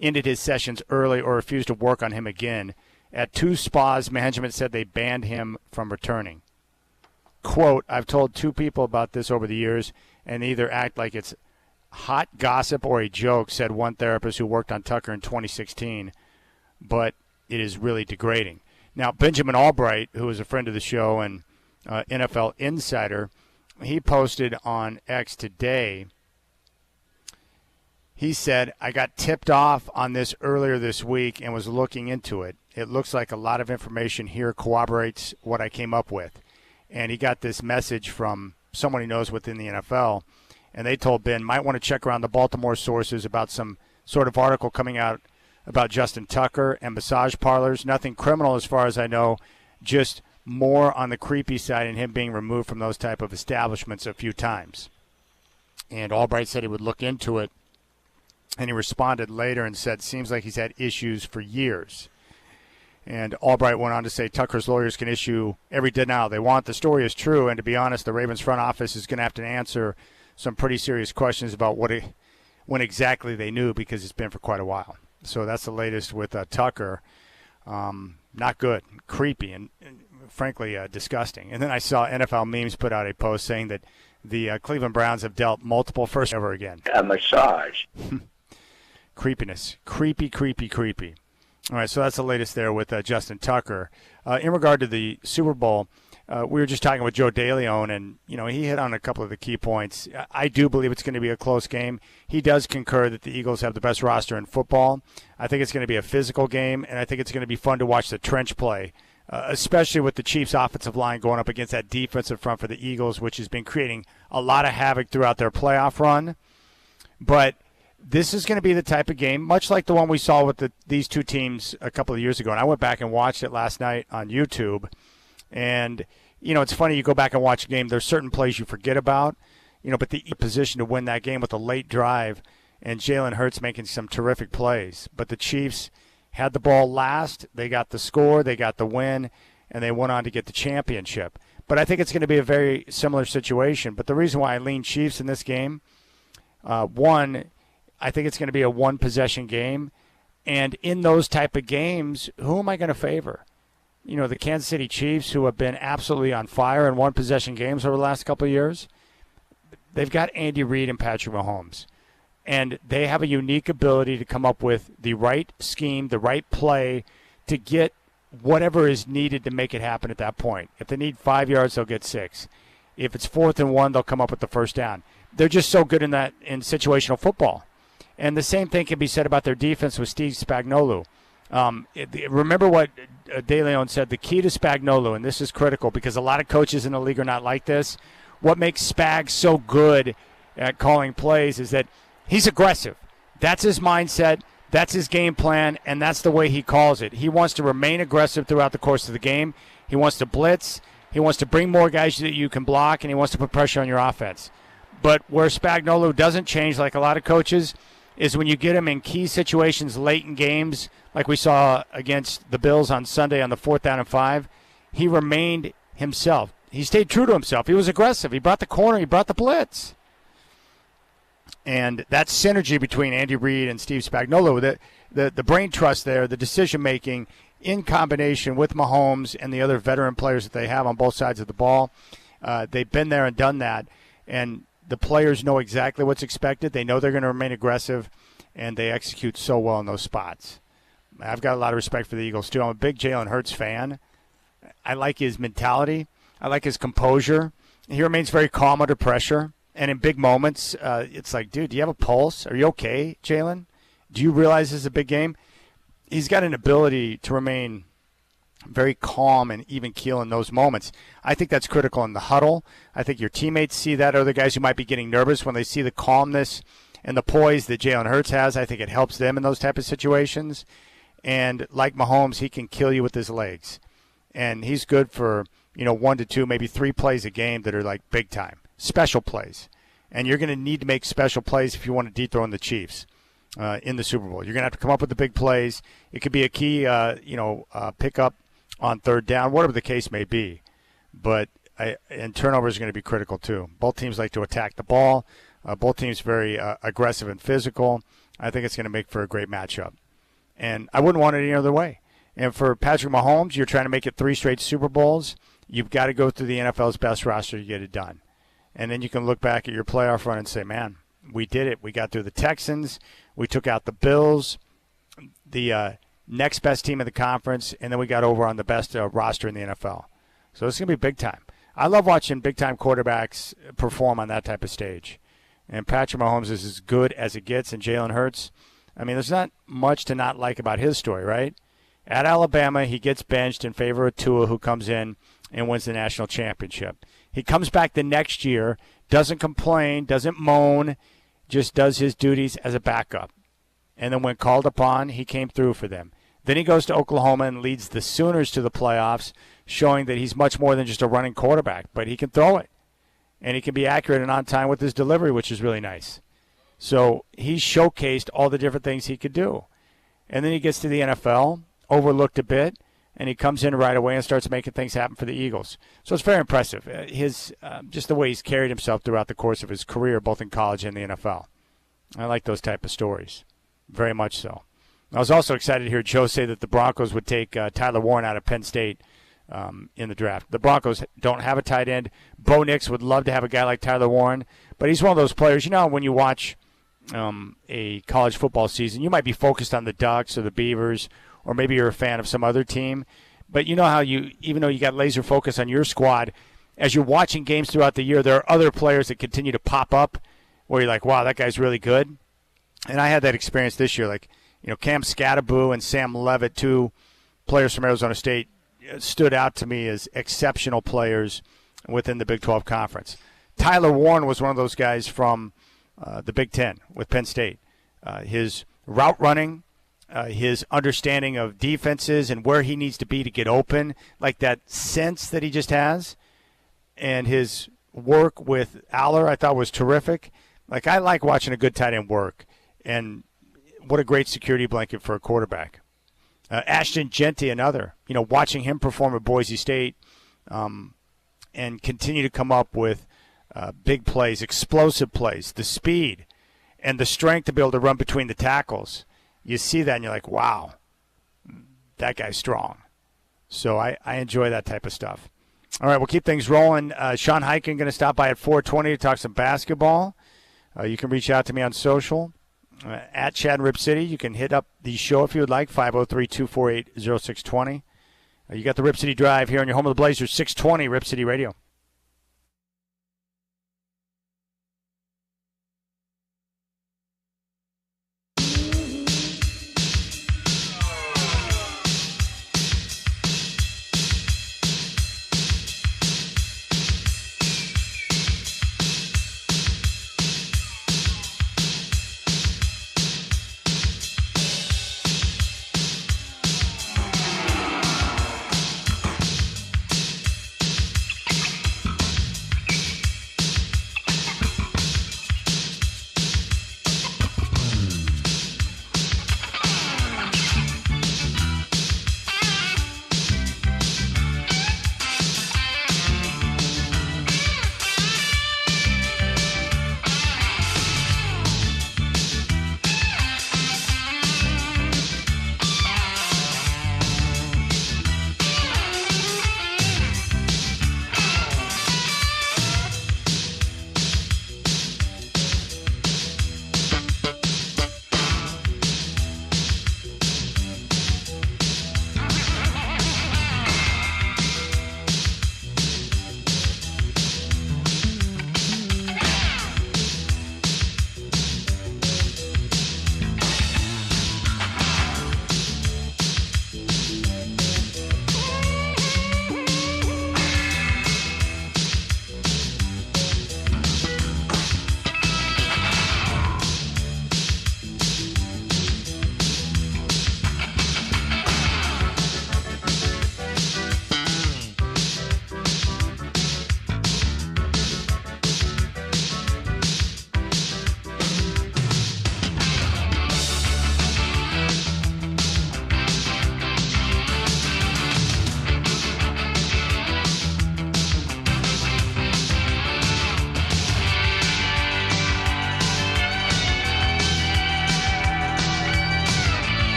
ended his sessions early or refused to work on him again. At 2 spas, management said they banned him from returning. Quote, I've told 2 people about this over the years and either act like it's hot gossip or a joke, said one therapist who worked on Tucker in 2016, but it is really degrading. Now, Benjamin Albright, who is a friend of the show and NFL insider, he posted on X today. He said, I got tipped off on this earlier this week and was looking into it. It looks like a lot of information here corroborates what I came up with. And he got this message from someone he knows within the NFL. And they told Ben, might want to check around the Baltimore sources about some sort of article coming out about Justin Tucker and massage parlors. Nothing criminal as far as I know, just more on the creepy side and him being removed from those type of establishments a few times. And Albright said he would look into it. And he responded later and said, seems like he's had issues for years. And Albright went on to say Tucker's lawyers can issue every denial they want. The story is true, and to be honest, the Ravens front office is going to have to answer some pretty serious questions about when exactly they knew, because it's been for quite a while. So that's the latest with Tucker. Not good, creepy, and frankly disgusting. And then I saw NFL Memes put out a post saying that the Cleveland Browns have dealt multiple first ever again. A massage. Creepiness. Creepy. All right, so that's the latest there with Justin Tucker. In regard to the Super Bowl, we were just talking with Joe DeLeon, and he hit on a couple of the key points. I do believe it's going to be a close game. He does concur that the Eagles have the best roster in football. I think it's going to be a physical game, and I think it's going to be fun to watch the trench play, especially with the Chiefs' offensive line going up against that defensive front for the Eagles, which has been creating a lot of havoc throughout their playoff run. But this is going to be the type of game, much like the one we saw with these 2 teams a couple of years ago. And I went back and watched it last night on YouTube. And, it's funny, you go back and watch a game, there's certain plays you forget about, but the position to win that game with a late drive and Jalen Hurts making some terrific plays. But the Chiefs had the ball last, they got the score, they got the win, and they went on to get the championship. But I think it's going to be a very similar situation. But the reason why I lean Chiefs in this game, one, I think it's going to be a one-possession game. And in those type of games, who am I going to favor? The Kansas City Chiefs, who have been absolutely on fire in one-possession games over the last couple of years, they've got Andy Reid and Patrick Mahomes. And they have a unique ability to come up with the right scheme, the right play to get whatever is needed to make it happen at that point. If they need 5 yards, they'll get 6. If it's 4th and 1, they'll come up with the first down. They're just so good in situational football. And the same thing can be said about their defense with Steve Spagnuolo. Remember what DeLeon said, the key to Spagnuolo, and this is critical because a lot of coaches in the league are not like this, what makes Spag so good at calling plays is that he's aggressive. That's his mindset, that's his game plan, and that's the way he calls it. He wants to remain aggressive throughout the course of the game. He wants to blitz. He wants to bring more guys that you can block, and he wants to put pressure on your offense. But where Spagnuolo doesn't change like a lot of coaches is when you get him in key situations late in games, like we saw against the Bills on Sunday on the 4th down and 5, he remained himself. He stayed true to himself. He was aggressive. He brought the corner. He brought the blitz. And that synergy between Andy Reid and Steve Spagnuolo, the brain trust there, the decision-making in combination with Mahomes and the other veteran players that they have on both sides of the ball, they've been there and done that. And the players know exactly what's expected. They know they're going to remain aggressive, and they execute so well in those spots. I've got a lot of respect for the Eagles, too. I'm a big Jalen Hurts fan. I like his mentality. I like his composure. He remains very calm under pressure. And in big moments, it's like, dude, do you have a pulse? Are you okay, Jalen? Do you realize this is a big game? He's got an ability to remain very calm and even keel in those moments. I think that's critical in the huddle. I think your teammates see that. Other guys who might be getting nervous when they see the calmness and the poise that Jalen Hurts has, I think it helps them in those type of situations. And like Mahomes, he can kill you with his legs. And he's good for, 1 to 2, maybe 3 plays a game that are like big time, special plays. And you're going to need to make special plays if you want to dethrone the Chiefs in the Super Bowl. You're going to have to come up with the big plays. It could be a key, pickup on third down, whatever the case may be. But and turnovers are going to be critical too. Both teams like to attack the ball. Both teams very aggressive and physical. I think it's going to make for a great matchup. And I wouldn't want it any other way. And for Patrick Mahomes, you're trying to make it 3 straight Super Bowls. You've got to go through the NFL's best roster to get it done. And then you can look back at your playoff run and say, man, we did it. We got through the Texans. We took out the Bills, the next best team in the conference, and then we got over on the best roster in the NFL. So it's going to be big time. I love watching big-time quarterbacks perform on that type of stage. And Patrick Mahomes is as good as it gets, and Jalen Hurts, there's not much to not like about his story, right? At Alabama, he gets benched in favor of Tua, who comes in and wins the national championship. He comes back the next year, doesn't complain, doesn't moan, just does his duties as a backup. And then when called upon, he came through for them. Then he goes to Oklahoma and leads the Sooners to the playoffs, showing that he's much more than just a running quarterback, but he can throw it. And he can be accurate and on time with his delivery, which is really nice. So he showcased all the different things he could do. And then he gets to the NFL, overlooked a bit, and he comes in right away and starts making things happen for the Eagles. So it's very impressive. Just the way he's carried himself throughout the course of his career, both in college and the NFL. I like those type of stories, very much so. I was also excited to hear Joe say that the Broncos would take Tyler Warren out of Penn State in the draft. The Broncos don't have a tight end. Bo Nix would love to have a guy like Tyler Warren, but he's one of those players, when you watch a college football season, you might be focused on the Ducks or the Beavers, or maybe you're a fan of some other team. But you know how even though you got laser focus on your squad, as you're watching games throughout the year, there are other players that continue to pop up where you're like, wow, that guy's really good. And I had that experience this year. Like, Cam Scatteraboo and Sam Levitt, 2 players from Arizona State, stood out to me as exceptional players within the Big 12 Conference. Tyler Warren was one of those guys from the Big 10 with Penn State. His route running, his understanding of defenses and where he needs to be to get open, like that sense that he just has, and his work with Aller I thought was terrific. Like, I like watching a good tight end work, and what a great security blanket for a quarterback. Ashton Genty, another, watching him perform at Boise State and continue to come up with big plays, explosive plays, the speed and the strength to be able to run between the tackles. You see that and you're like, wow, that guy's strong. So I enjoy that type of stuff. All right, we'll keep things rolling. Sean Hyken going to stop by at 4:20 to talk some basketball. You can reach out to me on social. At Chad and Rip City. You can hit up the show if you would like, 503-248-0620. You got the Rip City Drive here on your home of the Blazers, 620 Rip City Radio.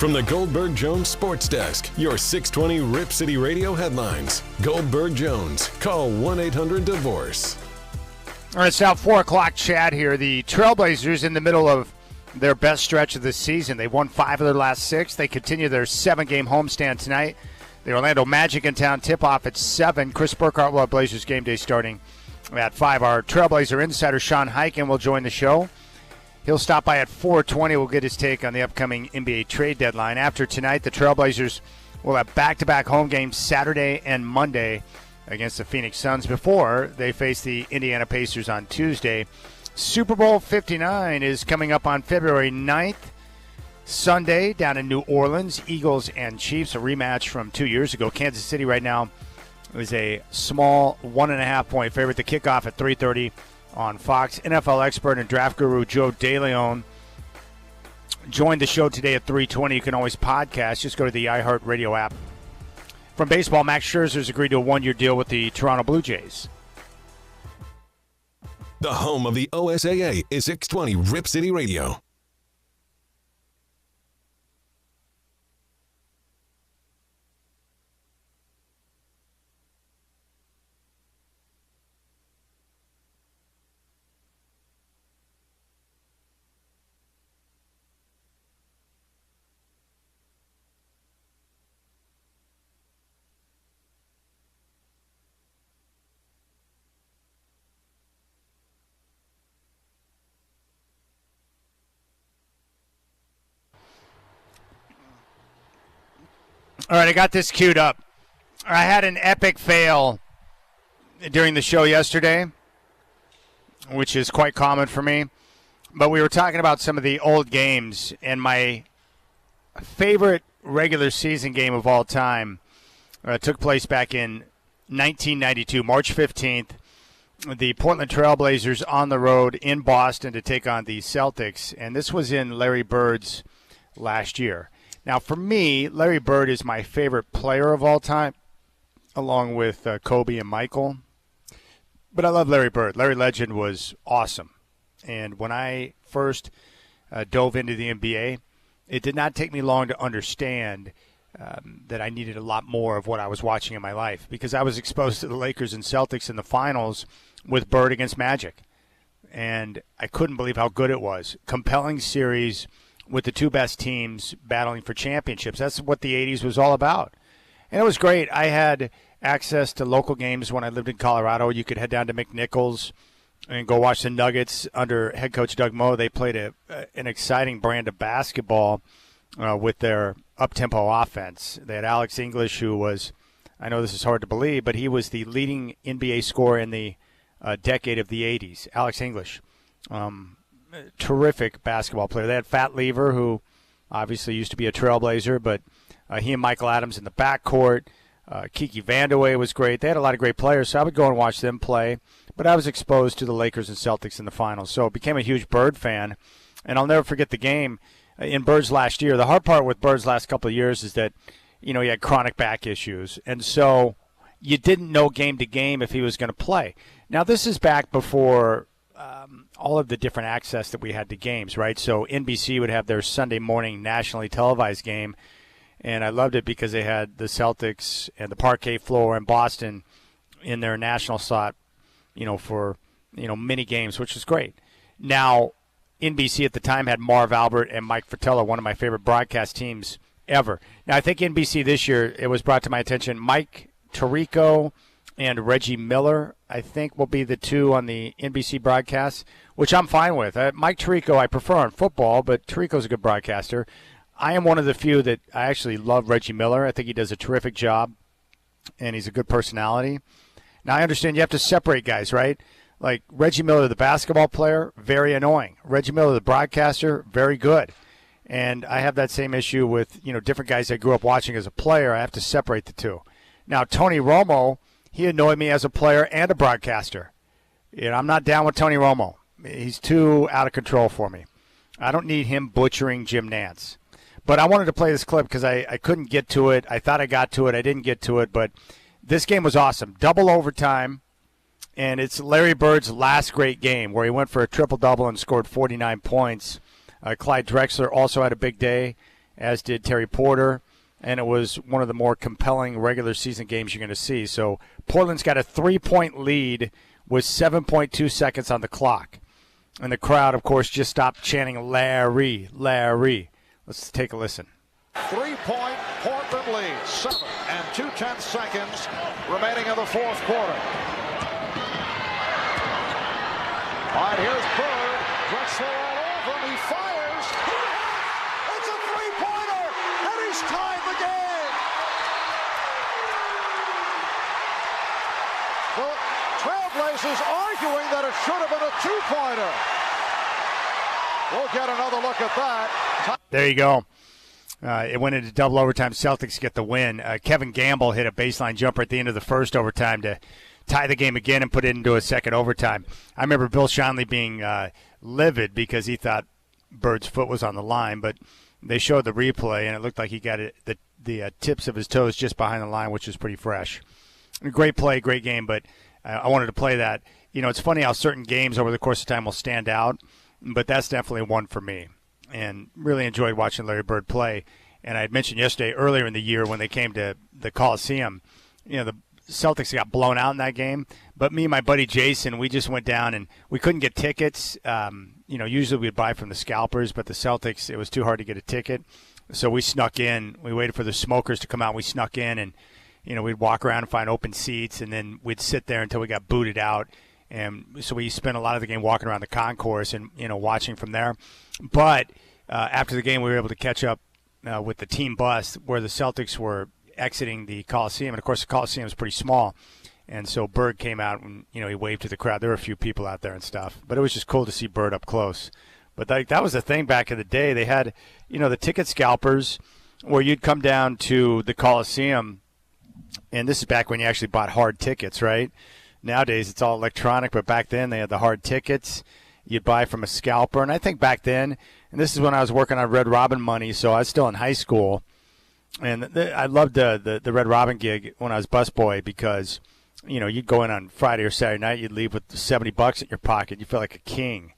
From the Goldberg-Jones Sports Desk, your 620 Rip City Radio headlines. Goldberg-Jones. Call 1-800-DIVORCE. All right, it's now 4 o'clock, Chad, here. The Trailblazers in the middle of their best stretch of the season. They've won 5 of their last 6. They continue their 7-game homestand tonight. The Orlando Magic in town, tip-off at 7. Chris Burkhardt will have Blazers game day starting at 5. Our Trailblazer insider, Sean Highkin, will join the show. He'll stop by at 4:20. We'll get his take on the upcoming NBA trade deadline. After tonight, the Trailblazers will have back-to-back home games Saturday and Monday against the Phoenix Suns before they face the Indiana Pacers on Tuesday. Super Bowl 59 is coming up on February 9th, Sunday, down in New Orleans. Eagles and Chiefs, a rematch from 2 years ago. Kansas City right now is a small 1.5-point favorite. The kickoff at 3:30 on Fox. NFL expert and draft guru Joe DeLeon joined the show today at 3:20. You can always podcast. Just go to the iHeartRadio app. From baseball, Max Scherzer's agreed to a 1-year deal with the Toronto Blue Jays. The home of the OSAA is 620 Rip City Radio. All right, I got this queued up. I had an epic fail during the show yesterday, which is quite common for me. But we were talking about some of the old games, and my favorite regular season game of all time took place back in 1992, March 15th. The Portland Trailblazers on the road in Boston to take on the Celtics, and this was in Larry Bird's last year. Now, for me, Larry Bird is my favorite player of all time, along with Kobe and Michael. But I love Larry Bird. Larry Legend was awesome. And when I first dove into the NBA, it did not take me long to understand that I needed a lot more of what I was watching in my life, because I was exposed to the Lakers and Celtics in the finals with Bird against Magic. And I couldn't believe how good it was. Compelling series with the two best teams battling for championships. That's what the 80s was all about. And it was great. I had access to local games when I lived in Colorado. You could head down to McNichols and go watch the Nuggets under head coach Doug Moe. They played an exciting brand of basketball with their up-tempo offense. They had Alex English, who was, I know this is hard to believe, but he was the leading NBA scorer in the decade of the 80s. Alex English. Terrific basketball player. They had Fat Lever, who obviously used to be a Trailblazer, but he and Michael Adams in the backcourt. Kiki Vandeweghe was great. They had a lot of great players, so I would go and watch them play. But I was exposed to the Lakers and Celtics in the finals, so I became a huge Bird fan. And I'll never forget the game in Bird's last year. The hard part with Bird's last couple of years is that, he had chronic back issues. And so you didn't know game to game if he was going to play. Now, this is back before all of the different access that we had to games, right? So NBC would have their Sunday morning nationally televised game, and I loved it because they had the Celtics and the parquet floor in Boston in their national slot, for, mini games, which was great. Now, NBC at the time had Marv Albert and Mike Fratello, one of my favorite broadcast teams ever. Now, I think NBC this year, it was brought to my attention, Mike Tirico and Reggie Miller, I think, will be the two on the NBC broadcast, which I'm fine with. Mike Tirico I prefer on football, but Tirico's a good broadcaster. I am one of the few that I actually love Reggie Miller. I think he does a terrific job, and he's a good personality. Now, I understand you have to separate guys, right? Like Reggie Miller, the basketball player, very annoying. Reggie Miller, the broadcaster, very good. And I have that same issue with, different guys I grew up watching as a player. I have to separate the two. Now, Tony Romo, he annoyed me as a player and a broadcaster. I'm not down with Tony Romo. He's too out of control for me. I don't need him butchering Jim Nantz. But I wanted to play this clip because I couldn't get to it. I thought I got to it. I didn't get to it. But this game was awesome. Double overtime. And it's Larry Bird's last great game where he went for a triple-double and scored 49 points. Clyde Drexler also had a big day. as did Terry Porter, and it was one of the more compelling regular season games you're going to see. So Portland's got a 3-point lead with 7.2 seconds on the clock. And the crowd, of course, just stopped chanting, Larry, Larry. Let's take a listen. 3-point Portland lead, 7 and 2/10 seconds remaining in the fourth quarter. All right, here's Bird. Drexler all over him. He fires. It's a three-pointer, and he's tied the game. The Trailblazers arguing that it should have been a two-pointer. We'll get another look at that. There you go. It went into double overtime. Celtics get the win. Kevin Gamble hit a baseline jumper at the end of the first overtime to tie the game again and put it into a second overtime. I remember Bill Schonely being livid because he thought Bird's foot was on the line, but they showed the replay, and it looked like he got it, the tips of his toes just behind the line, which was pretty fresh. Great play, great game, but I wanted to play that. You know, it's funny how certain games over the course of time will stand out, but that's definitely one for me. And really enjoyed watching Larry Bird play. And I had mentioned yesterday, earlier in the year when they came to the Coliseum, you know, the Celtics got blown out in that game. But me and my buddy Jason, we just went down and we couldn't get tickets. You know, usually we'd buy from the scalpers, but the Celtics, it was too hard to get a ticket. So we snuck in. We waited for the smokers to come out. We snuck in and, you know, we'd walk around and find open seats, and then we'd sit there until we got booted out. And so we spent a lot of the game walking around the concourse and, you know, watching from there. But after the game, we were able to catch up with the team bus where the Celtics were exiting the Coliseum. And, of course, the Coliseum is pretty small. And so Bird came out and, you know, he waved to the crowd. There were a few people out there and stuff. But it was just cool to see Bird up close. But that was the thing back in the day. They had, you know, the ticket scalpers where you'd come down to the Coliseum. And this is back when you actually bought hard tickets, right? Nowadays it's all electronic, but back then they had the hard tickets you'd buy from a scalper. And I think back then, and this is when I was working on Red Robin money, so I was still in high school. And I loved the Red Robin gig when I was busboy because, you know, you'd go in on Friday or Saturday night, you'd leave with $70 in your pocket. You felt like a king.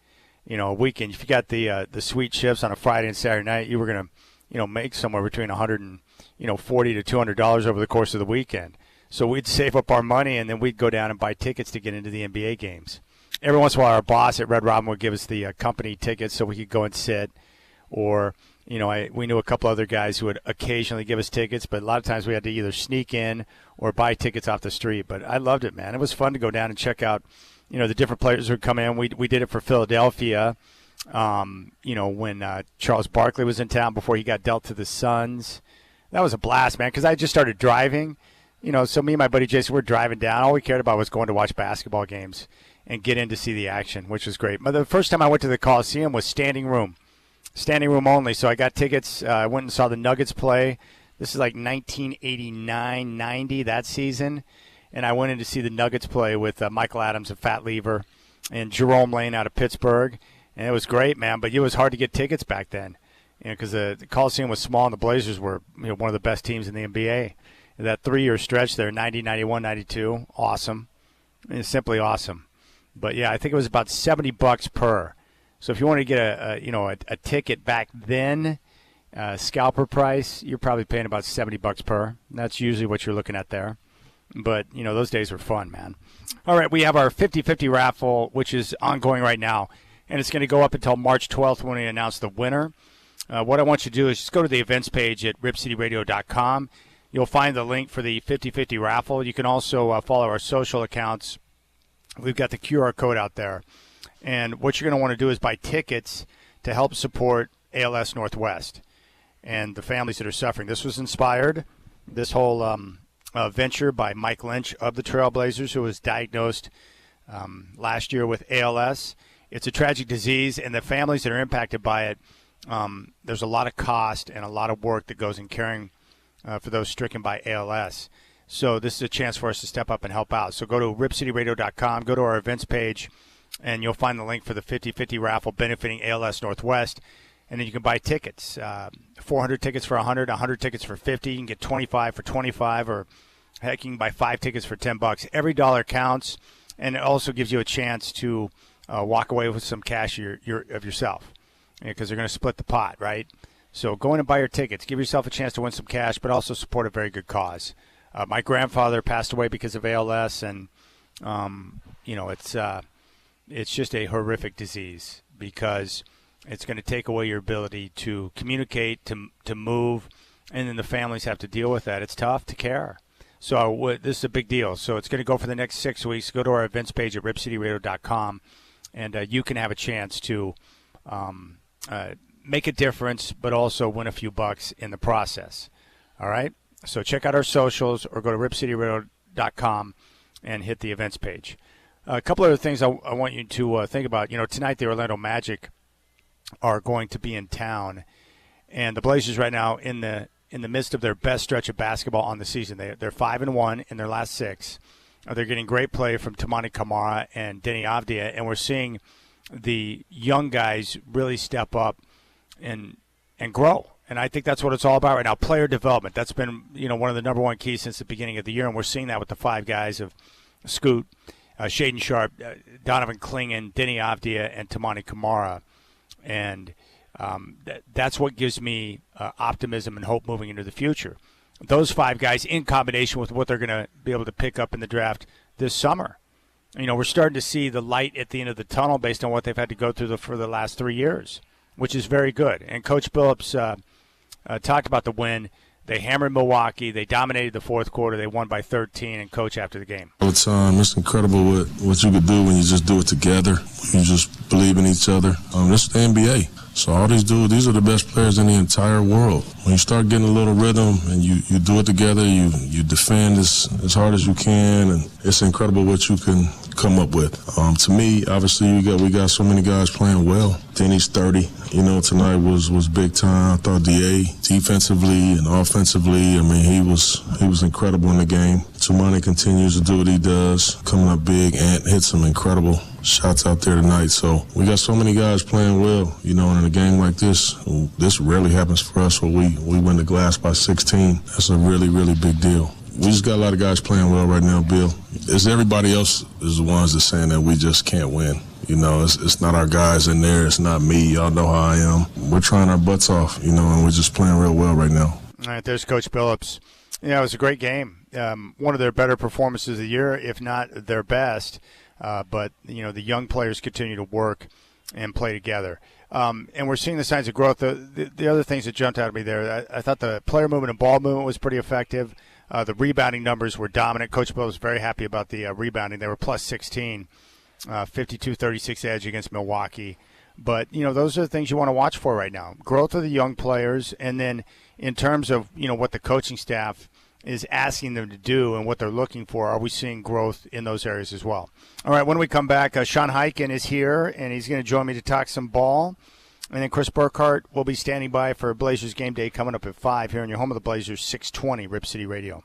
You know, a weekend, if you got the sweet shifts on a Friday and Saturday night, you were going to, you know, make somewhere between $140 to $200 over the course of the weekend. So we'd save up our money, and then we'd go down and buy tickets to get into the NBA games. Every once in a while, our boss at Red Robin would give us the company tickets so we could go and sit. Or, you know, we knew a couple other guys who would occasionally give us tickets, but a lot of times we had to either sneak in or buy tickets off the street. But I loved it, man. It was fun to go down and check out, you know, the different players who would come in. We did it for Philadelphia, you know, when Charles Barkley was in town before he got dealt to the Suns. That was a blast, man, because I just started driving. You know, so me and my buddy Jason, we're driving down. All we cared about was going to watch basketball games and get in to see the action, which was great. But the first time I went to the Coliseum was standing room only. So I got tickets. I went and saw the Nuggets play. This is like 1989-90, that season. And I went in to see the Nuggets play with Michael Adams of Fat Lever and Jerome Lane out of Pittsburgh. And it was great, man. But it was hard to get tickets back then, you know, because the Coliseum was small and the Blazers were, you know, one of the best teams in the NBA. That 3-year stretch there, 90, 91, 92, awesome. It's simply awesome. But, yeah, I think it was about $70 per. So if you want to get a ticket back then, scalper price, you're probably paying about $70 per. That's usually what you're looking at there. But, you know, those days were fun, man. All right, we have our 50-50 raffle, which is ongoing right now. And it's going to go up until March 12th when we announce the winner. What I want you to do is just go to the events page at RipCityRadio.com. You'll find the link for the 50-50 raffle. You can also follow our social accounts. We've got the QR code out there. And what you're going to want to do is buy tickets to help support ALS Northwest and the families that are suffering. This was inspired, this whole venture, by Mike Lynch of the Trailblazers, who was diagnosed last year with ALS. It's a tragic disease, and the families that are impacted by it, there's a lot of cost and a lot of work that goes in caring for those stricken by ALS. So this is a chance for us to step up and help out. So go to RipCityRadio.com, go to our events page, and you'll find the link for the 50-50 raffle benefiting ALS Northwest. And then you can buy tickets, 400 tickets for 100, 100 tickets for 50. You can get 25 for 25, or heck, you can buy 5 tickets for $10. Every dollar counts, and it also gives you a chance to walk away with some cash of yourself, because they're going to split the pot, right? So go in and buy your tickets. Give yourself a chance to win some cash, but also support a very good cause. My grandfather passed away because of ALS, and it's just a horrific disease because it's going to take away your ability to communicate, to move, and then the families have to deal with that. It's tough to care. So this is a big deal. So it's going to go for the next 6 weeks. Go to our events page at RipCityRadio.com, and you can have a chance to make a difference, but also win a few bucks in the process. All right? So check out our socials or go to RipCityRadio.com and hit the events page. A couple other things I want you to think about. Tonight the Orlando Magic are going to be in town, and the Blazers right now in the midst of their best stretch of basketball on the season. They're 5-1 in their last 6. They're getting great play from Tamani Kamara and Denny Avdia, and we're seeing the young guys really step up and grow. And I think that's what it's all about right now, player development. That's been one of the number one keys since the beginning of the year, and we're seeing that with the 5 guys of Scoot, Shaedon Sharpe, Donovan Clingan, Denny Avdia, and Tamani Kamara. And that's what gives me optimism and hope moving into the future. Those 5 guys in combination with what they're going to be able to pick up in the draft this summer. We're starting to see the light at the end of the tunnel based on what they've had to go through for the last 3 years, which is very good. And Coach Billups talked about the win. They hammered Milwaukee. They dominated the fourth quarter. They won by 13, and Coach after the game. All the time. It's incredible what you could do when you just do it together. You just believe in each other. This is the NBA. So all these dudes, these are the best players in the entire world. When you start getting a little rhythm and you do it together, you defend as hard as you can, and it's incredible what you can come up with. To me, obviously, we got so many guys playing well. Denny's 30. Tonight was big time. I thought DA defensively and offensively, he was incredible in the game. Tamani continues to do what he does, coming up big. Ant hit some incredible shots out there tonight. So we got so many guys playing well, and in a game like this rarely happens for us where we win the glass by 16. That's a really, really big deal. We just got a lot of guys playing well right now, Bill. It's everybody else is the ones that's saying that we just can't win. It's not our guys in there. It's not me. Y'all know how I am. We're trying our butts off, and we're just playing real well right now. All right, there's Coach Billups. It was a great game. One of their better performances of the year, if not their best. But the young players continue to work and play together. And we're seeing the signs of growth. The other things that jumped out at me there, I thought the player movement and ball movement was pretty effective. The rebounding numbers were dominant. Coach Bill was very happy about the rebounding. They were plus 16, 52-36 edge against Milwaukee. But, those are the things you want to watch for right now. Growth of the young players, and then in terms of, what the coaching staff is asking them to do and what they're looking for, are we seeing growth in those areas as well? All right, when we come back, Sean Highkin is here, and he's going to join me to talk some ball. And then Chris Burkhart will be standing by for Blazers Game Day coming up at 5 here in your home of the Blazers, 620 Rip City Radio.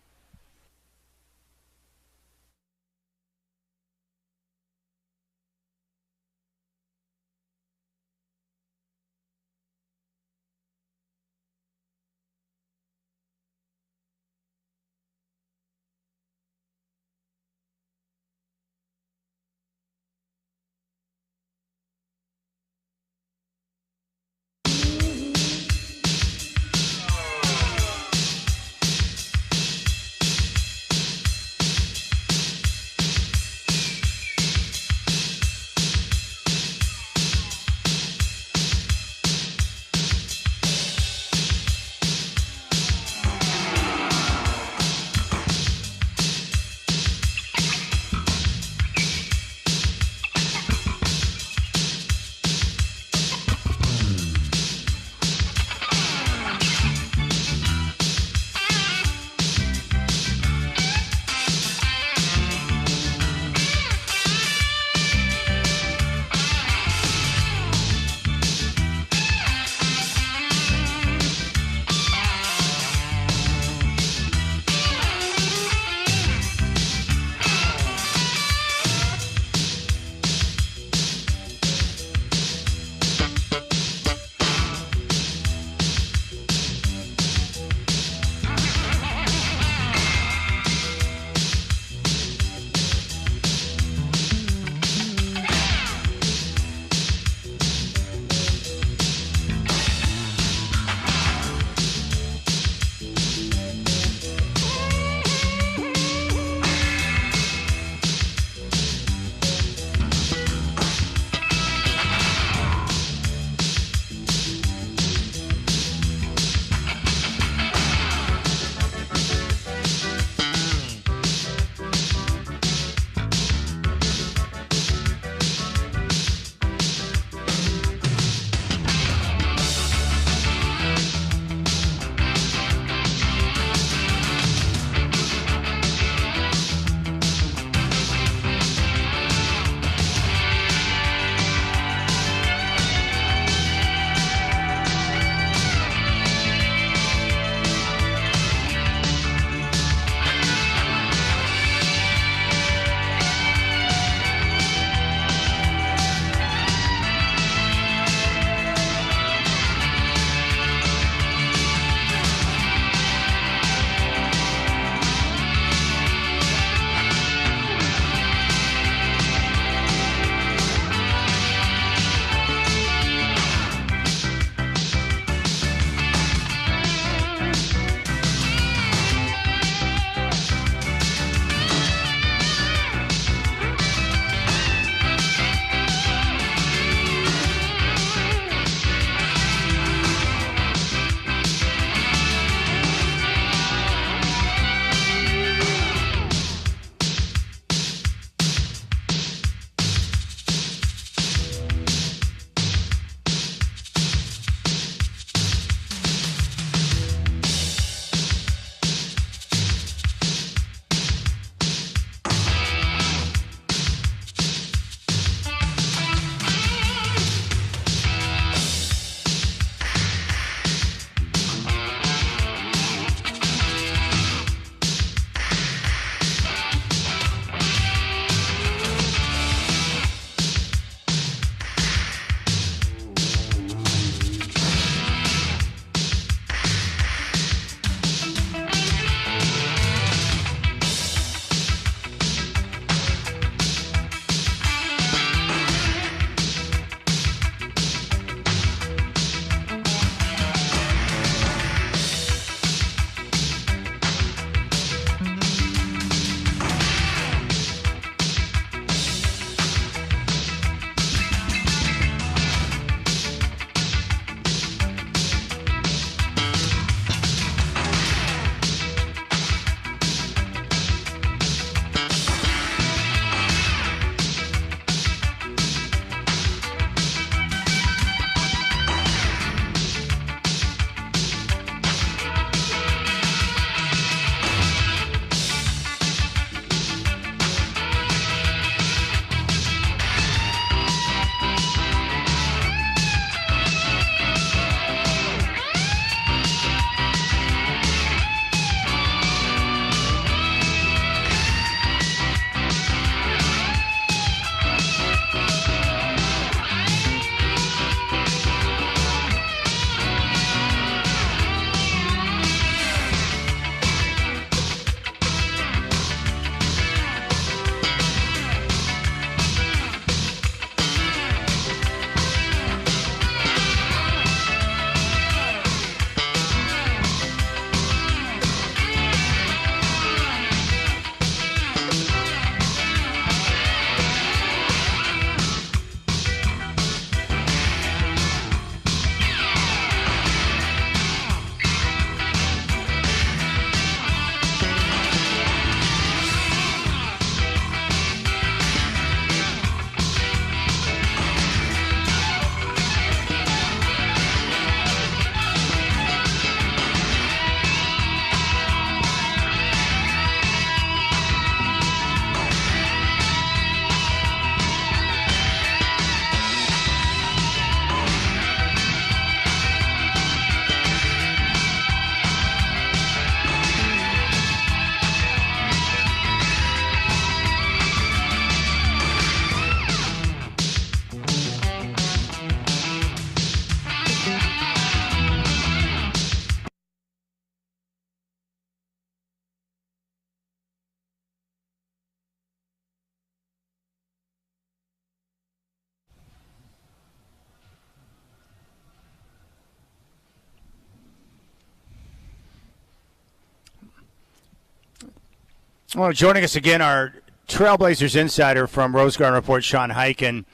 Well, joining us again, our Trailblazers insider from Rose Garden Report, Sean Hyken.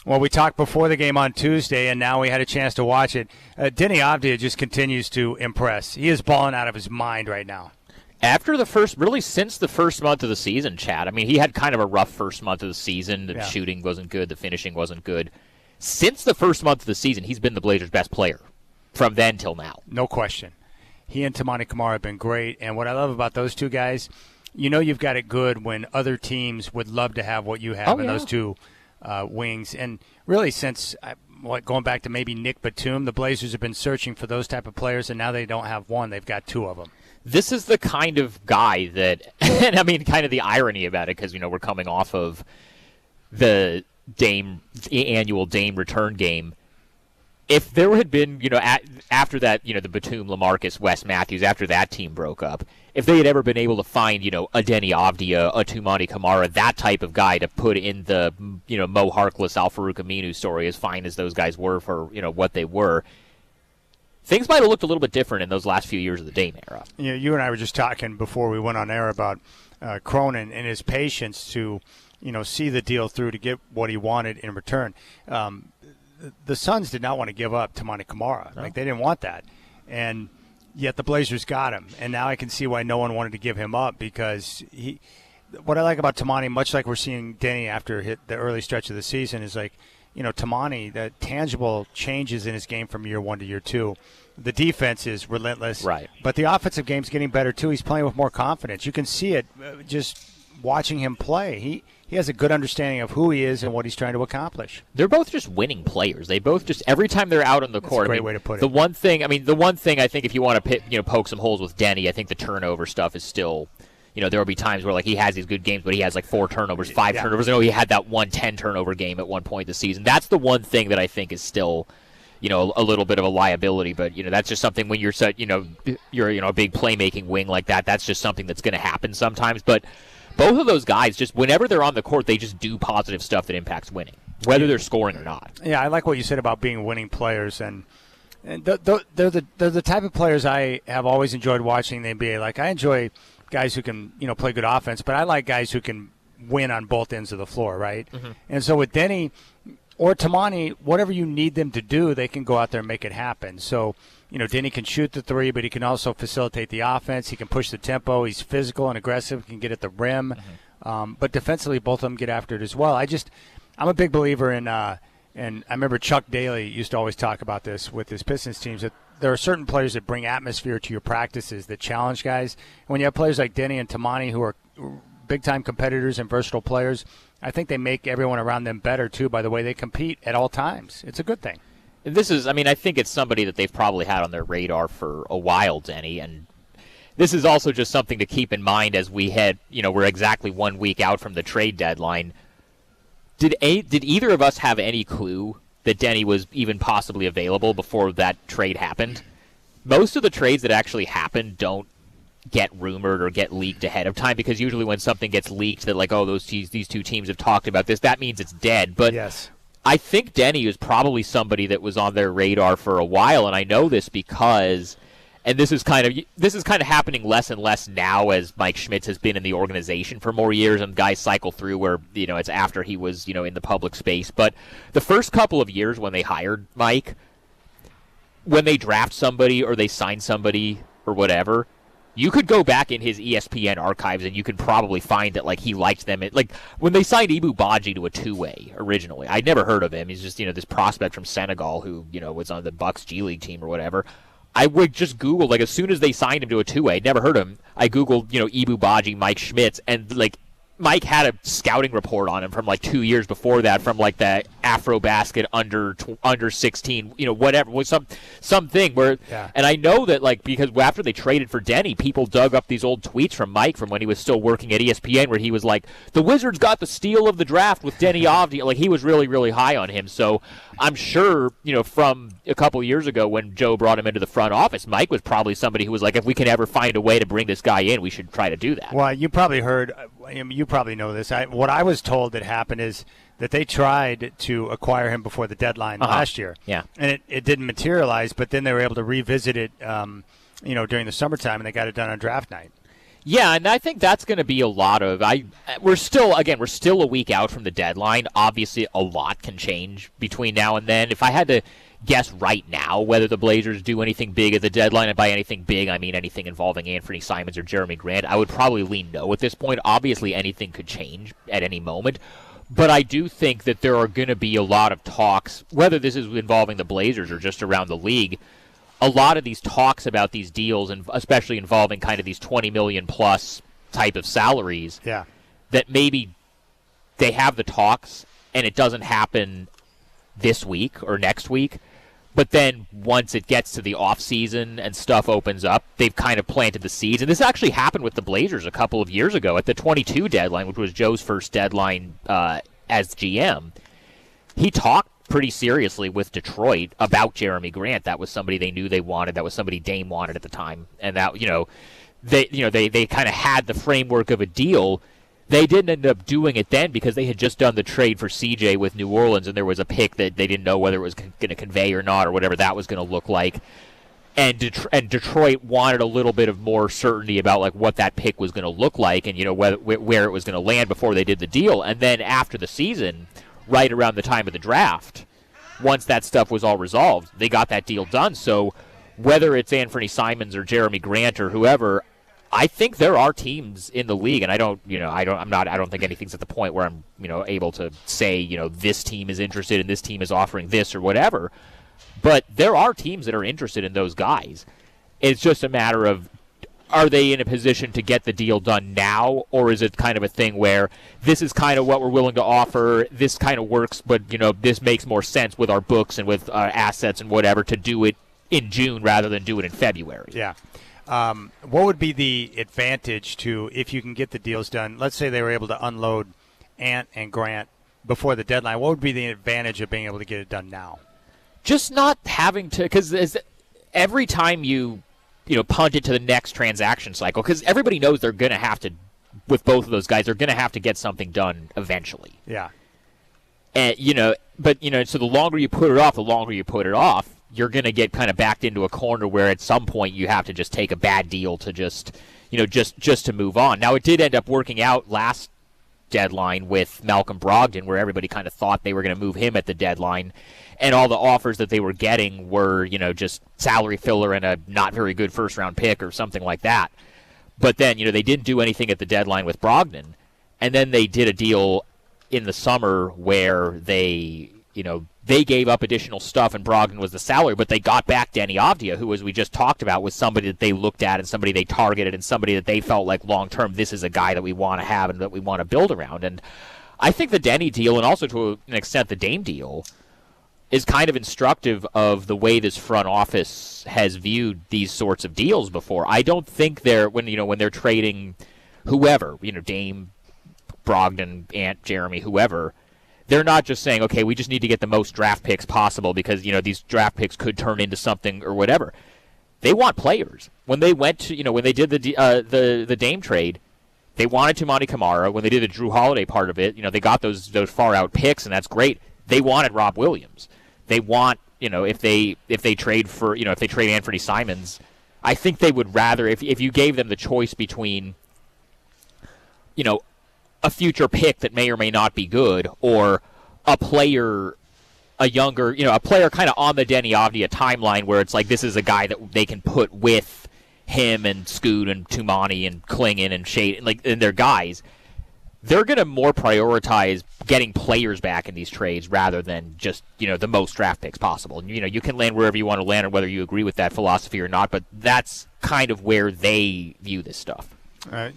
Well, we talked before the game on Tuesday, and now we had a chance to watch it. Denny Avdia just continues to impress. He is balling out of his mind right now. Since the first month of the season, Chad. I mean, he had kind of a rough first month of the season. The shooting wasn't good. The finishing wasn't good. Since the first month of the season, he's been the Blazers' best player from then till now. No question. He and Tamani Kamara have been great, and what I love about those two guys, you know you've got it good when other teams would love to have what you have in those two wings. And really since, going back to maybe Nick Batum, the Blazers have been searching for those type of players, and now they don't have one. They've got two of them. This is the kind of guy that, and I mean, kind of the irony about it, because, we're coming off of the annual Dame return game. If there had been, after that, the Batum, LaMarcus, Wes Matthews, after that team broke up, if they had ever been able to find, a Denny Avdia, a Tumani Kamara, that type of guy to put in the, Mo Harkless, Al-Farouq Aminu story, as fine as those guys were for, what they were, things might have looked a little bit different in those last few years of the Dame era. You and I were just talking before we went on air about Cronin and his patience to, see the deal through to get what he wanted in return. The Suns did not want to give up Tamani Kamara. No. They didn't want that. And yet the Blazers got him. And now I can see why no one wanted to give him up, because what I like about Tamani, much like we're seeing Denny after the early stretch of the season, is Tamani, the tangible changes in his game from year one to year two. The defense is relentless. Right. But the offensive game's getting better, too. He's playing with more confidence. You can see it just watching him play. He has a good understanding of who he is and what he's trying to accomplish. They're both just winning players. They both just, every time they're out on the court. That's a great way to put it. The one thing I think if you want to poke some holes with Denny, I think the turnover stuff is still, there will be times where he has these good games, but he has 4 turnovers, 5 turnovers. I know he had that 10 turnover game at one point this season. That's the one thing that I think is still, a little bit of a liability, but that's just something when you're you're a big playmaking wing like that. That's just something that's going to happen sometimes. But both of those guys, just whenever they're on the court, they just do positive stuff that impacts winning, whether they're scoring or not. Yeah, I like what you said about being winning players, and they're the type of players I have always enjoyed watching in the NBA. I enjoy guys who can play good offense, but I like guys who can win on both ends of the floor, right? Mm-hmm. And so with Denny or Tamani, whatever you need them to do, they can go out there and make it happen. So, Denny can shoot the three, but he can also facilitate the offense. He can push the tempo. He's physical and aggressive. He can get at the rim. Mm-hmm. But defensively, both of them get after it as well. I'm a big believer in, and I remember Chuck Daly used to always talk about this with his Pistons teams, that there are certain players that bring atmosphere to your practices that challenge guys. And when you have players like Denny and Tamani who are big-time competitors and versatile players, I think they make everyone around them better, too, by the way they compete at all times. It's a good thing. I think it's somebody that they've probably had on their radar for a while, Denny, and this is also just something to keep in mind as we head, we're exactly 1 week out from the trade deadline. Did either of us have any clue that Denny was even possibly available before that trade happened? Most of the trades that actually happen don't get rumored or get leaked ahead of time, because usually when something gets leaked that these two teams have talked about this, that means it's dead. But yes. I think Denny is probably somebody that was on their radar for a while, and I know this because, and this is kind of happening less and less now as Mike Schmitz has been in the organization for more years, and guys cycle through where it's after he was in the public space. But the first couple of years when they hired Mike, when they draft somebody or they sign somebody or whatever, you could go back in his ESPN archives and you could probably find that he liked them. When they signed Ibu Badji to a two-way originally, I'd never heard of him. He's just this prospect from Senegal who was on the Bucks G League team or whatever. I would just Google as soon as they signed him to a two-way, never heard of him. I Googled Ibu Badji, Mike Schmitz, and Mike had a scouting report on him from 2 years before that, from the AfroBasket under 16, whatever, was something where, yeah. And I know that because after they traded for Denny, people dug up these old tweets from Mike from when he was still working at ESPN, where he was the Wizards got the steal of the draft with Denny Avdia. He was really, really high on him. So I'm sure, from a couple years ago when Joe brought him into the front office, Mike was probably somebody who was if we can ever find a way to bring this guy in, we should try to do that. Well, you probably heard, you probably know this. What I was told that happened is that they tried to acquire him before the deadline last year. Yeah. And it didn't materialize, but then they were able to revisit it, during the summertime, and they got it done on draft night. Yeah, and I think that's going to be a lot of. We're still a week out from the deadline. Obviously, a lot can change between now and then. If I had to guess right now whether the Blazers do anything big at the deadline, and by anything big I mean anything involving Anthony Simons or Jeremy Grant, I would probably lean no at this point. Obviously, anything could change at any moment. But I do think that there are going to be a lot of talks, whether this is involving the Blazers or just around the league. A lot of these talks about these deals, and especially involving kind of these $20 million plus type of salaries, that maybe they have the talks and it doesn't happen this week or next week. But then once it gets to the off season and stuff opens up, they've kind of planted the seeds. And this actually happened with the Blazers a couple of years ago at the 22 deadline, which was Joe's first deadline as GM. He talked pretty seriously with Detroit about Jeremy Grant. That was somebody they knew they wanted. That was somebody Dame wanted at the time. And that, they kind of had the framework of a deal. They didn't end up doing it then because they had just done the trade for CJ with New Orleans, and there was a pick that they didn't know whether it was going to convey or not, or whatever that was going to look like. And Detroit wanted a little bit of more certainty about like what that pick was going to look like, and where it was going to land before they did the deal. And then after the season, right around the time of the draft, once that stuff was all resolved, they got that deal done. So whether it's Anthony Simons or Jeremy Grant or whoever, I think there are teams in the league, and I don't think anything's at the point where I'm, able to say, this team is interested and this team is offering this or whatever. But there are teams that are interested in those guys. It's just a matter of, are they in a position to get the deal done now, or is it kind of a thing where this is kind of what we're willing to offer, this kind of works, but, this makes more sense with our books and with our assets and whatever to do it in June rather than do it in February. Yeah. What would be the advantage to, if you can get the deals done, let's say they were able to unload Ant and Grant before the deadline, what would be the advantage of being able to get it done now? Just not having to, because every time you punt it to the next transaction cycle, because everybody knows they're going to have to, with both of those guys, they're going to have to get something done eventually. Yeah. And, so the longer you put it off, you're going to get kind of backed into a corner where at some point you have to just take a bad deal to just to move on. Now, it did end up working out last deadline with Malcolm Brogdon, where everybody kind of thought they were going to move him at the deadline, and all the offers that they were getting were, just salary filler and a not very good first-round pick or something like that. But then, they didn't do anything at the deadline with Brogdon, and then they did a deal in the summer where they gave up additional stuff, and Brogdon was the salary, but they got back Deni Avdija, who, as we just talked about, was somebody that they looked at and somebody they targeted and somebody that they felt like long-term, this is a guy that we want to have and that we want to build around. And I think the Deni deal, and also to an extent the Dame deal, is kind of instructive of the way this front office has viewed these sorts of deals before. I don't think when they're trading whoever, Dame, Brogdon, Ant, Jeremy, whoever, they're not just saying, okay, we just need to get the most draft picks possible because, these draft picks could turn into something or whatever. They want players. When they went to, when they did the Dame trade, they wanted Tumani Kamara. When they did the Drew Holiday part of it, they got those far out picks, and that's great. They wanted Rob Williams. They want, if they trade for, if they trade Anthony Simons, I think they would rather, if you gave them the choice between, a future pick that may or may not be good, or a player, a player kind of on the Deni Avdija timeline where it's like this is a guy that they can put with him and Scoot and Tumani and Klingon and Shade, and their guys, they're going to more prioritize getting players back in these trades rather than just, the most draft picks possible. And, you can land wherever you want to land and whether you agree with that philosophy or not, but that's kind of where they view this stuff.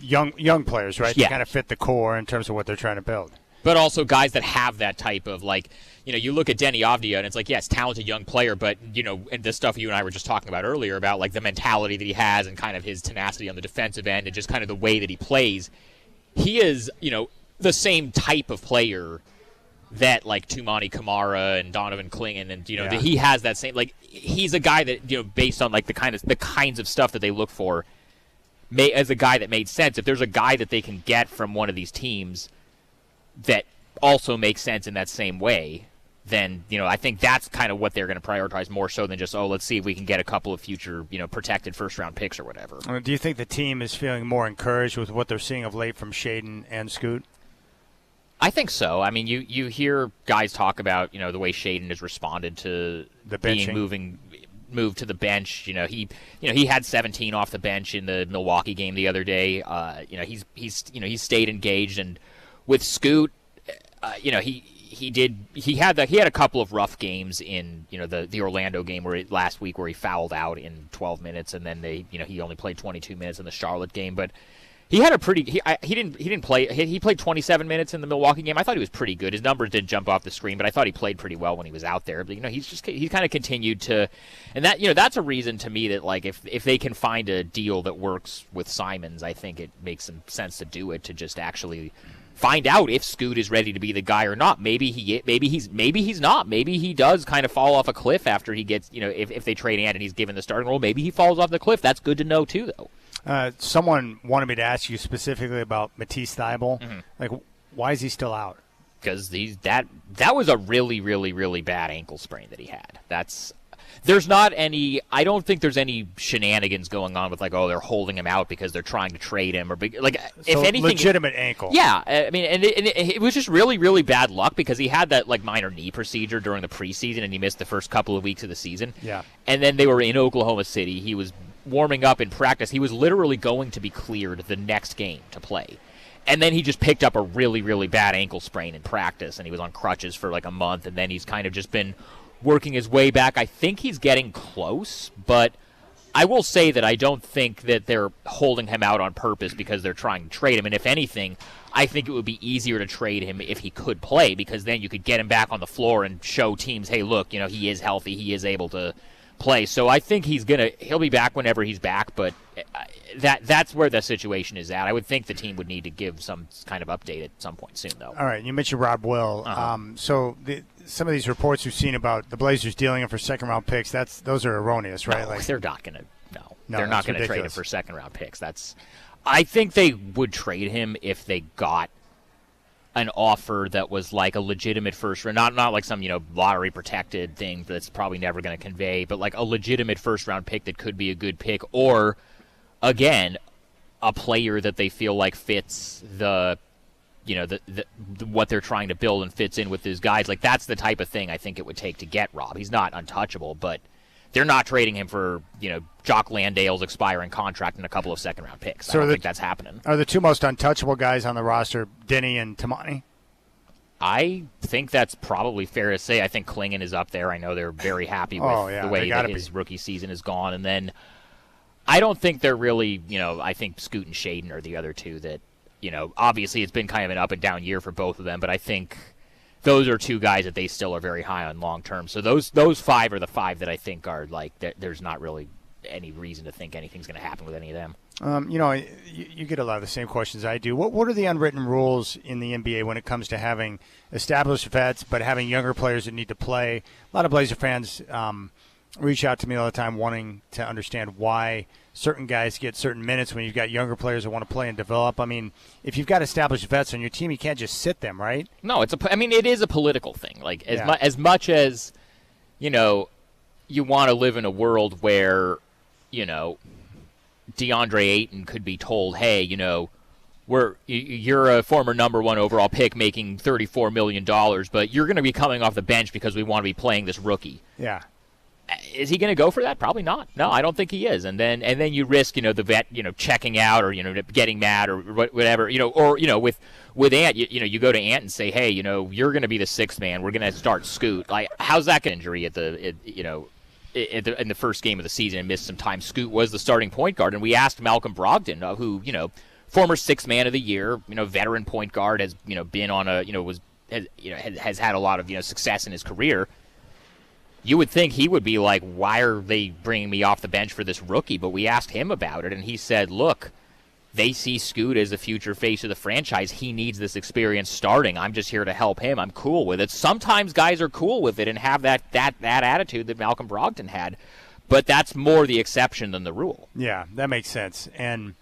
Young players, right? Yeah. To kind of fit the core in terms of what they're trying to build. But also guys that have that type of, you look at Deni Avdija, and it's like, yes, talented young player, but, and the stuff you and I were just talking about earlier about, the mentality that he has and kind of his tenacity on the defensive end and just kind of the way that he plays, he is, the same type of player that, Tumani Kamara and Donovan Klingon, and, that he has that same, he's a guy that, based on, the kinds of stuff that they look for, as a guy that made sense. If there's a guy that they can get from one of these teams that also makes sense in that same way, then, I think that's kind of what they're going to prioritize more so than just, let's see if we can get a couple of future, protected first-round picks or whatever. Do you think the team is feeling more encouraged with what they're seeing of late from Shaden and Scoot? I think so. I mean, you hear guys talk about, the way Shaden has responded to the moved to the bench. He had 17 off the bench in the Milwaukee game the other day. He's stayed engaged, and with Scoot, he had a couple of rough games in the Orlando game last week where he fouled out in 12 minutes, and then he only played 22 minutes in the Charlotte game, but he had he didn't play. He played 27 minutes in the Milwaukee game. I thought he was pretty good. His numbers didn't jump off the screen, but I thought he played pretty well when he was out there. But he's kind of continued to, and that's a reason to me that like if they can find a deal that works with Simons, I think it makes some sense to do it, to just actually find out if Scoot is ready to be the guy or not. Maybe he's not. Maybe he does kind of fall off a cliff after he gets, if they trade Ant and he's given the starting role. Maybe he falls off the cliff. That's good to know too, though. Someone wanted me to ask you specifically about Matisse Thybulle. Mm-hmm. Like, why is he still out? Because that was a really, really, really bad ankle sprain that he had. There's not any. I don't think there's any shenanigans going on with like, they're holding him out because they're trying to trade him, or if anything, legitimate ankle. Yeah, I mean, and it was just really, really bad luck because he had that like minor knee procedure during the preseason and he missed the first couple of weeks of the season. Yeah, and then they were in Oklahoma City. He was warming up in practice. He was literally going to be cleared the next game to play. And then he just picked up a really, really bad ankle sprain in practice, and he was on crutches for like a month, and then he's kind of just been working his way back. I think he's getting close, but I will say that I don't think that they're holding him out on purpose because they're trying to trade him. And if anything, I think it would be easier to trade him if he could play, because then you could get him back on the floor and show teams, hey, look, he is healthy, he is able to play. So I think he'll be back whenever he's back, but that's where the situation is at. I would think the team would need to give some kind of update at some point soon, though. All right, you mentioned Rob Will. So some of these reports we've seen about the Blazers dealing him for second-round picks, those are erroneous, right? No, they're not going to. No, they're not going to trade him for second-round picks. I think they would trade him if they got an offer that was like a legitimate first round, not like some lottery protected thing that's probably never going to convey, but like a legitimate first round pick that could be a good pick, or again a player that they feel like fits the what they're trying to build and fits in with these guys. Like that's the type of thing I think it would take to get Rob. He's not untouchable, but they're not trading him for, Jock Landale's expiring contract and a couple of second-round picks. So I don't think that's happening. Are the two most untouchable guys on the roster Denny and Tamani? I think that's probably fair to say. I think Klingon is up there. I know they're very happy with the way that his rookie season is gone. And then I don't think they're really, I think Scoot and Shaden are the other two that, obviously it's been kind of an up-and-down year for both of them, but I think those are two guys that they still are very high on long term. So those five are the five that I think are like there's not really any reason to think anything's going to happen with any of them. You get a lot of the same questions I do. What are the unwritten rules in the NBA when it comes to having established vets but having younger players that need to play? A lot of Blazer fans reach out to me all the time wanting to understand why certain guys get certain minutes when you've got younger players that want to play and develop. I mean, if you've got established vets on your team, you can't just sit them, right? No, it is a political thing. Like as much as, you want to live in a world where, DeAndre Ayton could be told, hey, you're a former number one overall pick making $34 million, but you're going to be coming off the bench because we want to be playing this rookie. Yeah. Is he going to go for that? Probably not. No, I don't think he is. And then you risk, the vet, checking out or, getting mad or whatever, with Ant, you go to Ant and say, hey, you're going to be the sixth man. We're going to start Scoot. Like, how's that injury in the first game of the season and missed some time? Scoot was the starting point guard, and we asked Malcolm Brogdon, who, former sixth man of the year, veteran point guard, has, been on has had a lot of, success in his career. You would think he would be like, why are they bringing me off the bench for this rookie? But we asked him about it, and he said, look, they see Scoot as the future face of the franchise. He needs this experience starting. I'm just here to help him. I'm cool with it. Sometimes guys are cool with it and have that attitude that Malcolm Brogdon had, but that's more the exception than the rule. Yeah, that makes sense. And,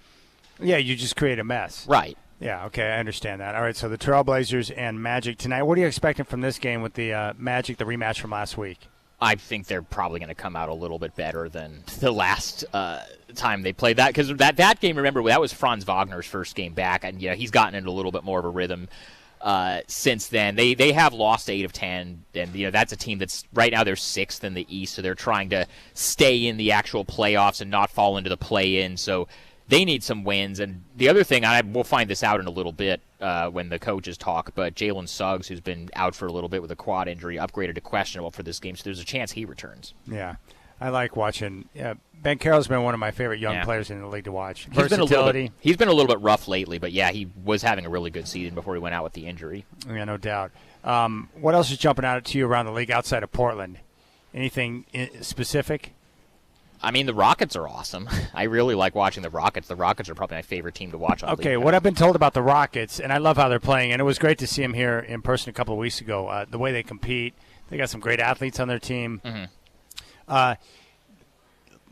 yeah, you just create a mess. Right. Yeah, okay, I understand that. All right, so the Trailblazers and Magic tonight. What are you expecting from this game with the Magic, the rematch from last week? I think they're probably going to come out a little bit better than the last time they played that, because that game, remember, that was Franz Wagner's first game back, and he's gotten into a little bit more of a rhythm since then. They have lost 8 of 10, and that's a team that's right now they're 6th in the East, so they're trying to stay in the actual playoffs and not fall into the play-in. So they need some wins. And the other thing, we'll find this out in a little bit when the coaches talk, but Jalen Suggs, who's been out for a little bit with a quad injury, upgraded to questionable for this game, so there's a chance he returns. Yeah, I like watching. Ben Carroll's been one of my favorite young players in the league to watch. He's been a little bit rough lately, but yeah, he was having a really good season before he went out with the injury. Yeah, no doubt. What else is jumping out to you around the league outside of Portland? Anything specific? I mean, the Rockets are awesome. I really like watching the Rockets. The Rockets are probably my favorite team to watch on Okay, league. What I've been told about the Rockets, and I love how they're playing, and it was great to see them here in person a couple of weeks ago, the way they compete. They got some great athletes on their team. Mm-hmm.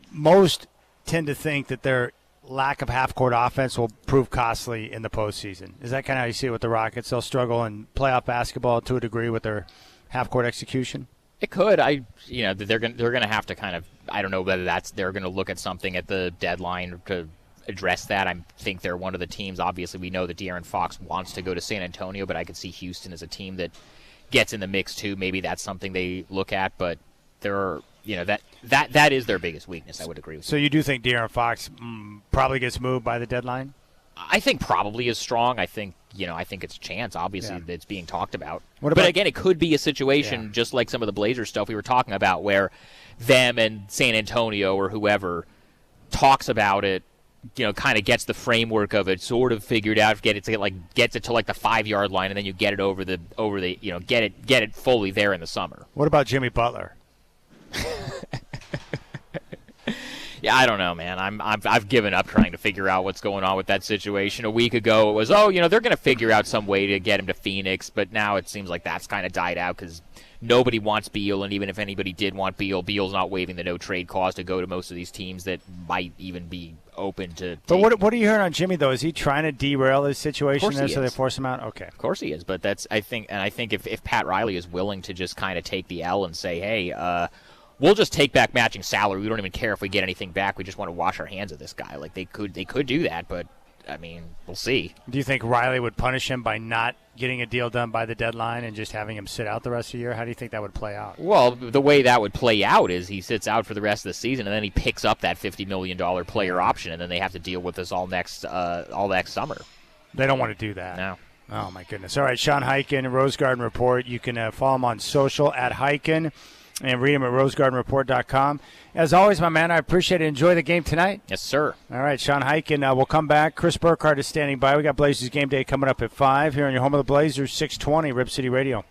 Most tend to think that their lack of half-court offense will prove costly in the postseason. Is that kind of how you see it with the Rockets? They'll struggle in playoff basketball to a degree with their half-court execution? It could. They're going to have to kind of, I don't know whether they're going to look at something at the deadline to address that. I think they're one of the teams. Obviously, we know that De'Aaron Fox wants to go to San Antonio, but I could see Houston as a team that gets in the mix too. Maybe that's something they look at, but that is their biggest weakness. I would agree with you. So you do think De'Aaron Fox probably gets moved by the deadline? I think probably is strong. I think it's a chance. Obviously, it's being talked about. But again, it could be a situation just like some of the Blazers stuff we were talking about, where them and San Antonio or whoever talks about it, kind of gets the framework of it sort of figured out, gets it to like the 5-yard line, and then you get it over the get it fully there in the summer. What about Jimmy Butler? Yeah, I don't know, man. I've given up trying to figure out what's going on with that situation. A week ago, it was, they're going to figure out some way to get him to Phoenix, but now it seems like that's kind of died out because nobody wants Beal, and even if anybody did want Beal, Beal's not waiving the no-trade clause to go to most of these teams that might even be open to. But what are you hearing on Jimmy, though? Is he trying to derail his situation there so they force him out? Okay. Of course he is, but I think if Pat Riley is willing to just kind of take the L and say, hey, we'll just take back matching salary. We don't even care if we get anything back. We just want to wash our hands of this guy. Like they could do that, but I mean, we'll see. Do you think Riley would punish him by not getting a deal done by the deadline and just having him sit out the rest of the year? How do you think that would play out? Well, the way that would play out is he sits out for the rest of the season, and then he picks up that $50 million player option, and then they have to deal with this all next summer. They don't want to do that. No. Oh, my goodness. All right, Sean Highkin, Rose Garden Report. You can follow him on social at Highkin. And read him at rosegardenreport.com. As always, my man, I appreciate it. Enjoy the game tonight. Yes, sir. All right, Sean Highkin. We'll come back. Chris Burkhardt is standing by. We got Blazers game day coming up at 5 here on your home of the Blazers, 620 Rip City Radio.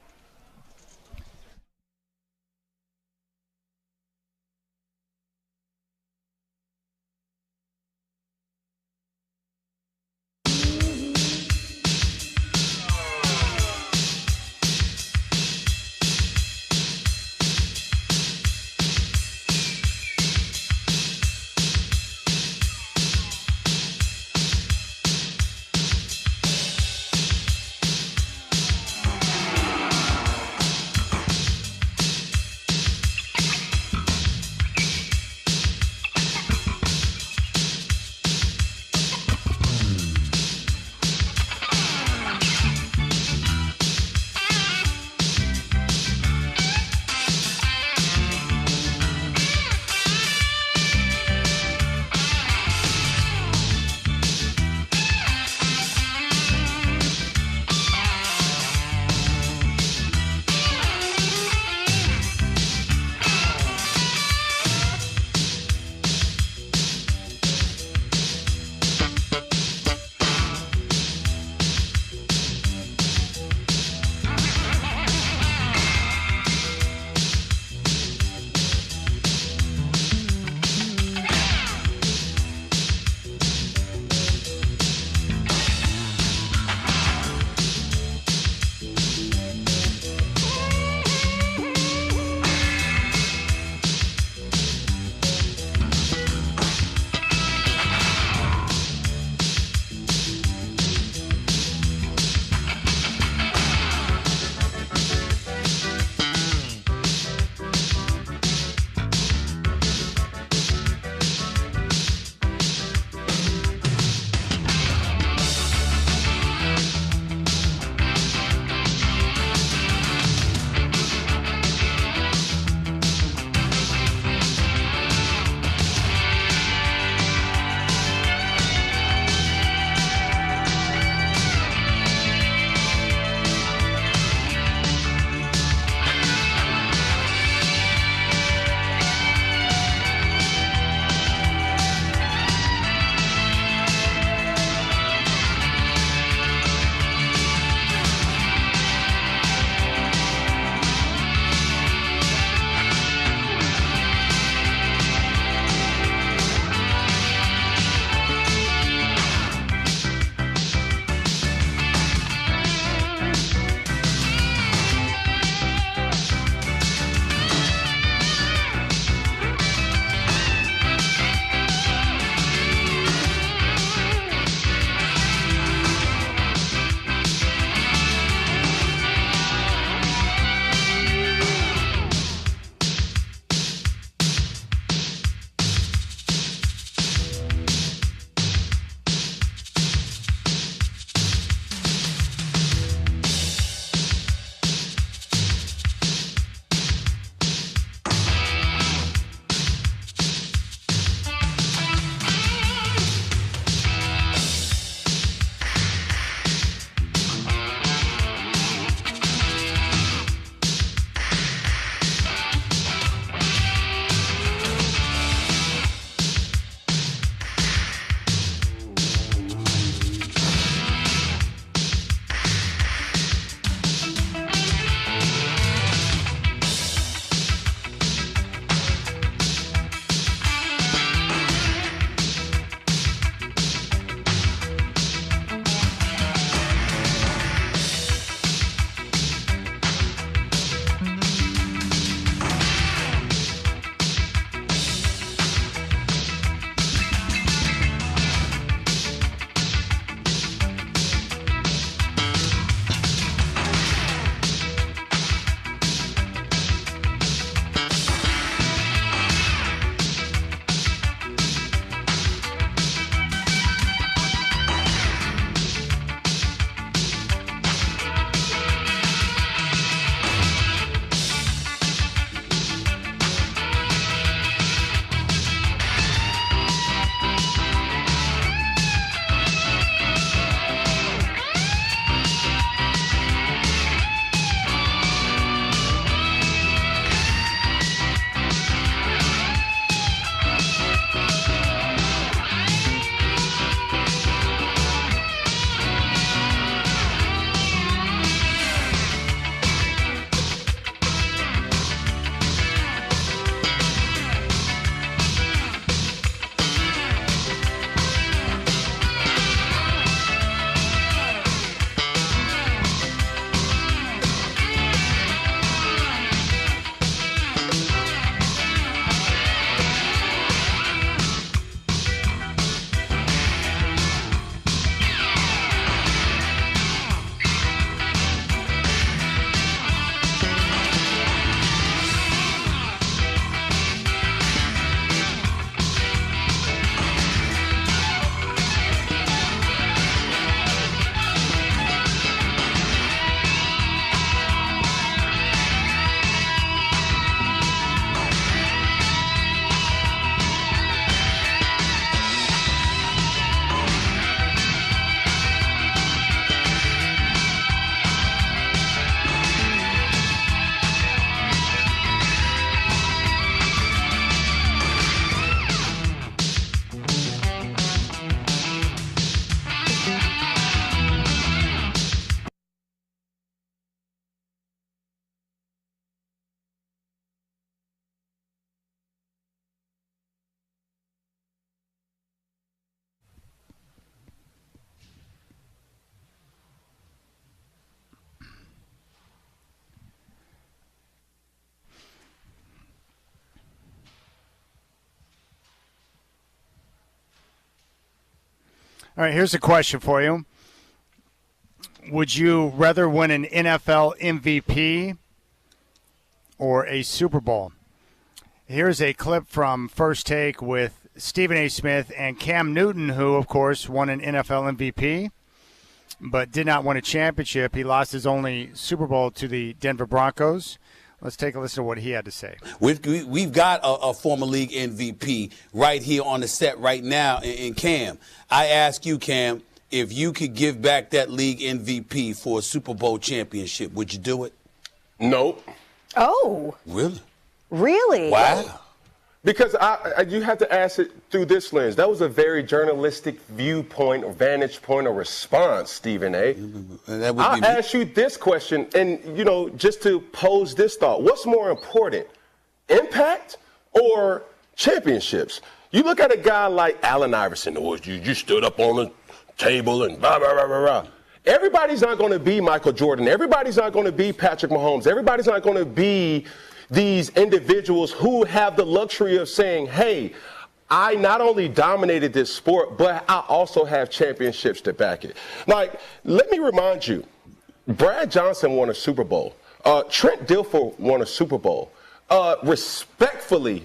All right, here's a question for you. Would you rather win an NFL MVP or a Super Bowl? Here's a clip from First Take with Stephen A. Smith and Cam Newton, who, of course, won an NFL MVP but did not win a championship. He lost his only Super Bowl to the Denver Broncos. Let's take a listen to what he had to say. We've got a former league MVP right here on the set right now in Cam. I ask you, Cam, if you could give back that league MVP for a Super Bowl championship, would you do it? No. Oh. Really? Really? Wow. Because you have to ask it through this lens. That was a very journalistic viewpoint or vantage point or response, Stephen A. I'll ask you this question, and, just to pose this thought. What's more important, impact or championships? You look at a guy like Allen Iverson, or you stood up on the table and blah, blah, blah, blah, blah. Everybody's not going to be Michael Jordan. Everybody's not going to be Patrick Mahomes. Everybody's not going to be these individuals who have the luxury of saying, hey, I not only dominated this sport, but I also have championships to back it. Like, let me remind you, Brad Johnson won a Super Bowl. Trent Dilfer won a Super Bowl. Respectfully,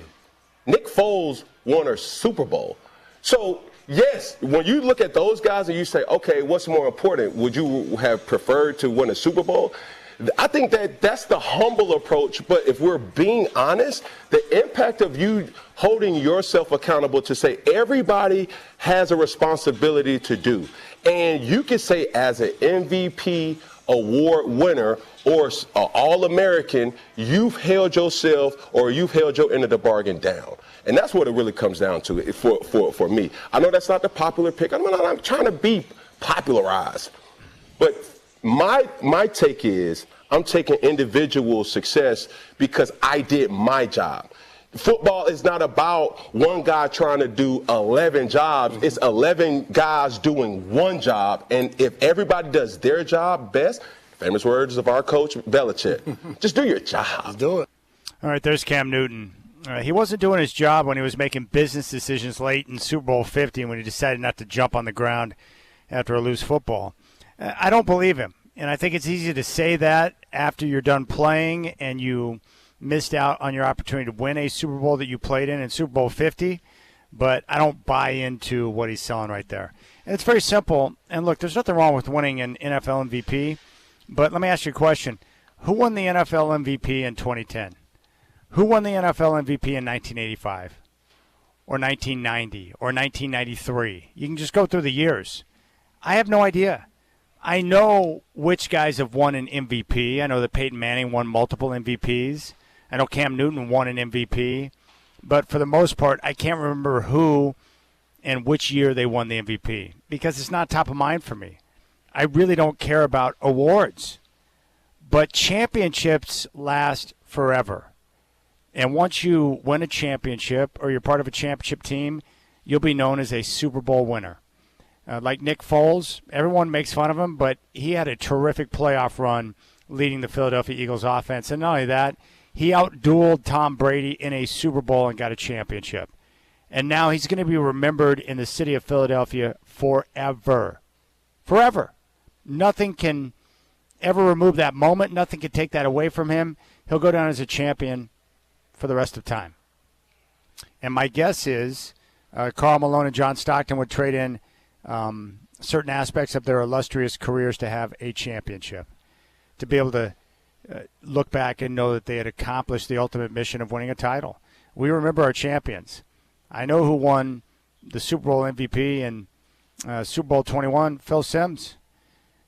Nick Foles won a Super Bowl. So, yes, when you look at those guys and you say, okay, what's more important? Would you have preferred to win a Super Bowl? I think that's the humble approach, but if we're being honest, the impact of you holding yourself accountable to say everybody has a responsibility to do. And you can say as an MVP award winner or an All-American, you've held yourself or you've held your end of the bargain down. And that's what it really comes down to for me. I know that's not the popular pick. I'm trying to be popularized. But my take is I'm taking individual success because I did my job. Football is not about one guy trying to do 11 jobs. It's 11 guys doing one job. And if everybody does their job best, famous words of our coach, Belichick, just do your job. Let's do it. All right, there's Cam Newton. He wasn't doing his job when he was making business decisions late in Super Bowl 50 when he decided not to jump on the ground after a loose football. I don't believe him. And I think it's easy to say that after you're done playing and you missed out on your opportunity to win a Super Bowl that you played in Super Bowl 50. But I don't buy into what he's selling right there. And it's very simple. And, look, there's nothing wrong with winning an NFL MVP. But let me ask you a question. Who won the NFL MVP in 2010? Who won the NFL MVP in 1985 or 1990 or 1993? You can just go through the years. I have no idea. I know which guys have won an MVP. I know that Peyton Manning won multiple MVPs. I know Cam Newton won an MVP. But for the most part, I can't remember who and which year they won the MVP because it's not top of mind for me. I really don't care about awards. But championships last forever. And once you win a championship or you're part of a championship team, you'll be known as a Super Bowl winner. Like Nick Foles, everyone makes fun of him, but he had a terrific playoff run leading the Philadelphia Eagles offense. And not only that, he outdueled Tom Brady in a Super Bowl and got a championship. And now he's going to be remembered in the city of Philadelphia forever. Forever. Nothing can ever remove that moment. Nothing can take that away from him. He'll go down as a champion for the rest of time. And my guess is Karl Malone and John Stockton would trade in certain aspects of their illustrious careers to have a championship, to be able to look back and know that they had accomplished the ultimate mission of winning a title. We remember our champions. I know who won the Super Bowl MVP in Super Bowl 21, Phil Simms.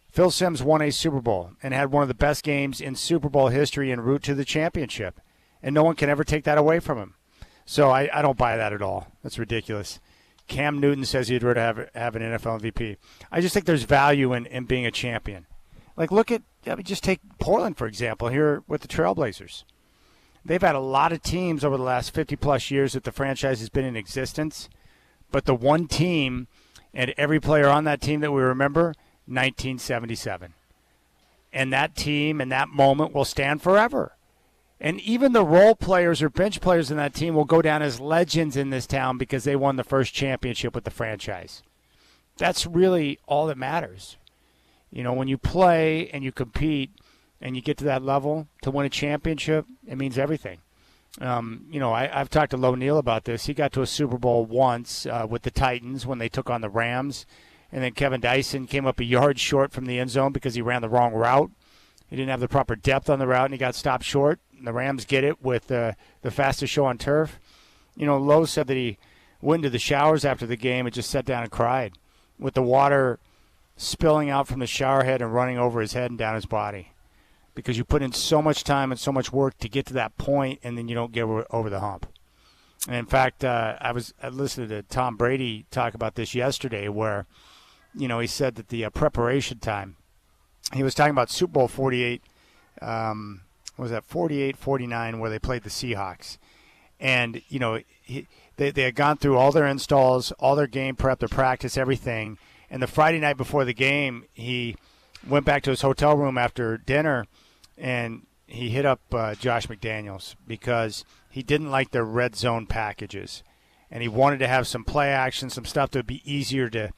Phil Simms won a Super Bowl and had one of the best games in Super Bowl history en route to the championship, and no one can ever take that away from him. So I don't buy that at all. That's ridiculous. Cam Newton says he'd rather have an NFL MVP. I just think there's value in being a champion. Like, just take Portland, for example, here with the Trailblazers. They've had a lot of teams over the last 50-plus years that the franchise has been in existence, but the one team and every player on that team that we remember, 1977. And that team and that moment will stand forever. And even the role players or bench players in that team will go down as legends in this town because they won the first championship with the franchise. that's really all that matters. When you play and you compete and you get to that level to win a championship, it means everything. I've talked to Lo Neal about this. He got to a Super Bowl once with the Titans when they took on the Rams, and then Kevin Dyson came up a yard short from the end zone because he ran the wrong route. He didn't have the proper depth on the route, and he got stopped short. And the Rams get it with the fastest show on turf. Lowe said that he went into the showers after the game and just sat down and cried with the water spilling out from the shower head and running over his head and down his body. Because you put in so much time and so much work to get to that point, and then you don't get over the hump. And in fact, I listened to Tom Brady talk about this yesterday, where, he said that the preparation time, he was talking about Super Bowl 48, was that 48-49, where they played the Seahawks. And, they had gone through all their installs, all their game prep, their practice, everything. And the Friday night before the game, he went back to his hotel room after dinner, and he hit up Josh McDaniels because he didn't like their red zone packages. And he wanted to have some play action, some stuff that would be easier to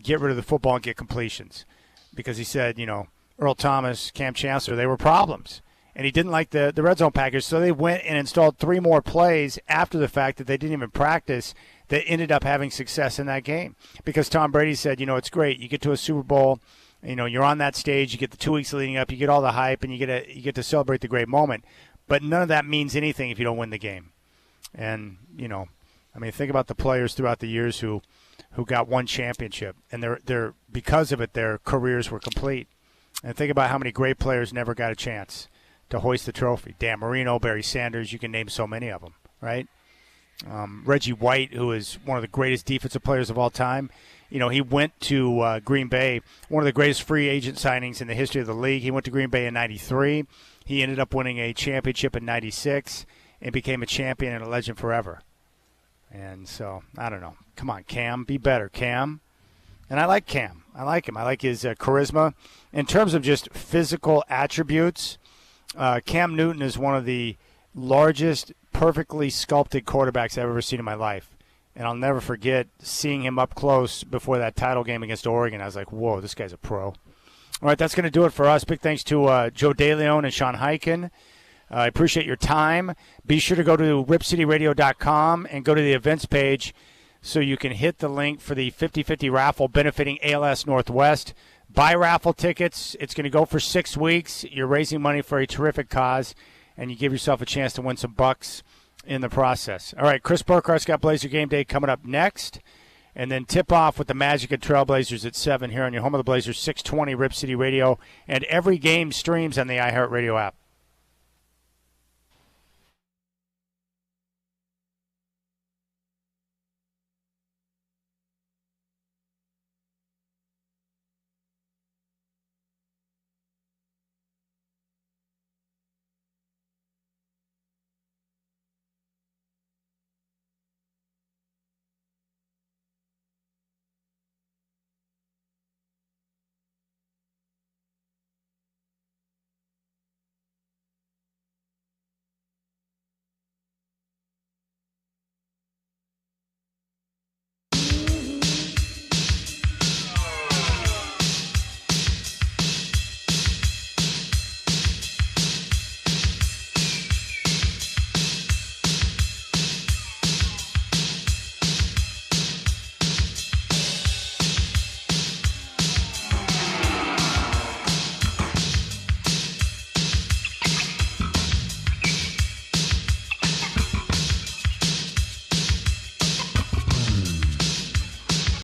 get rid of the football and get completions. Because he said, Earl Thomas, Cam Chancellor, they were problems. And he didn't like the red zone package, so they went and installed 3 more plays after the fact that they didn't even practice that ended up having success in that game. Because Tom Brady said, it's great. You get to a Super Bowl, you're on that stage, you get the 2 weeks leading up, you get all the hype, and you get to celebrate the great moment. But none of that means anything if you don't win the game. And, think about the players throughout the years who got one championship, and they're because of it, their careers were complete. And think about how many great players never got a chance to hoist the trophy. Dan Marino, Barry Sanders, you can name so many of them, right? Reggie White, who is one of the greatest defensive players of all time, he went to Green Bay, one of the greatest free agent signings in the history of the league. He went to Green Bay in 93. He ended up winning a championship in 96 and became a champion and a legend forever. And so, I don't know. Come on, Cam, be better, Cam. And I like Cam. I like him. I like his charisma. In terms of just physical attributes, Cam Newton is one of the largest, perfectly sculpted quarterbacks I've ever seen in my life. And I'll never forget seeing him up close before that title game against Oregon. I was like, whoa, this guy's a pro. All right, that's going to do it for us. Big thanks to Joe DeLeon and Sean Hyken. I appreciate your time. Be sure to go to RipCityRadio.com and go to the events page so you can hit the link for the 50-50 raffle benefiting ALS Northwest. Buy raffle tickets. It's going to go for 6 weeks. You're raising money for a terrific cause, and you give yourself a chance to win some bucks in the process. All right, Chris Burkhart's got Blazer Game Day coming up next, and then tip off with the Magic and Trailblazers at 7 here on your home of the Blazers, 620 Rip City Radio, and every game streams on the iHeartRadio app.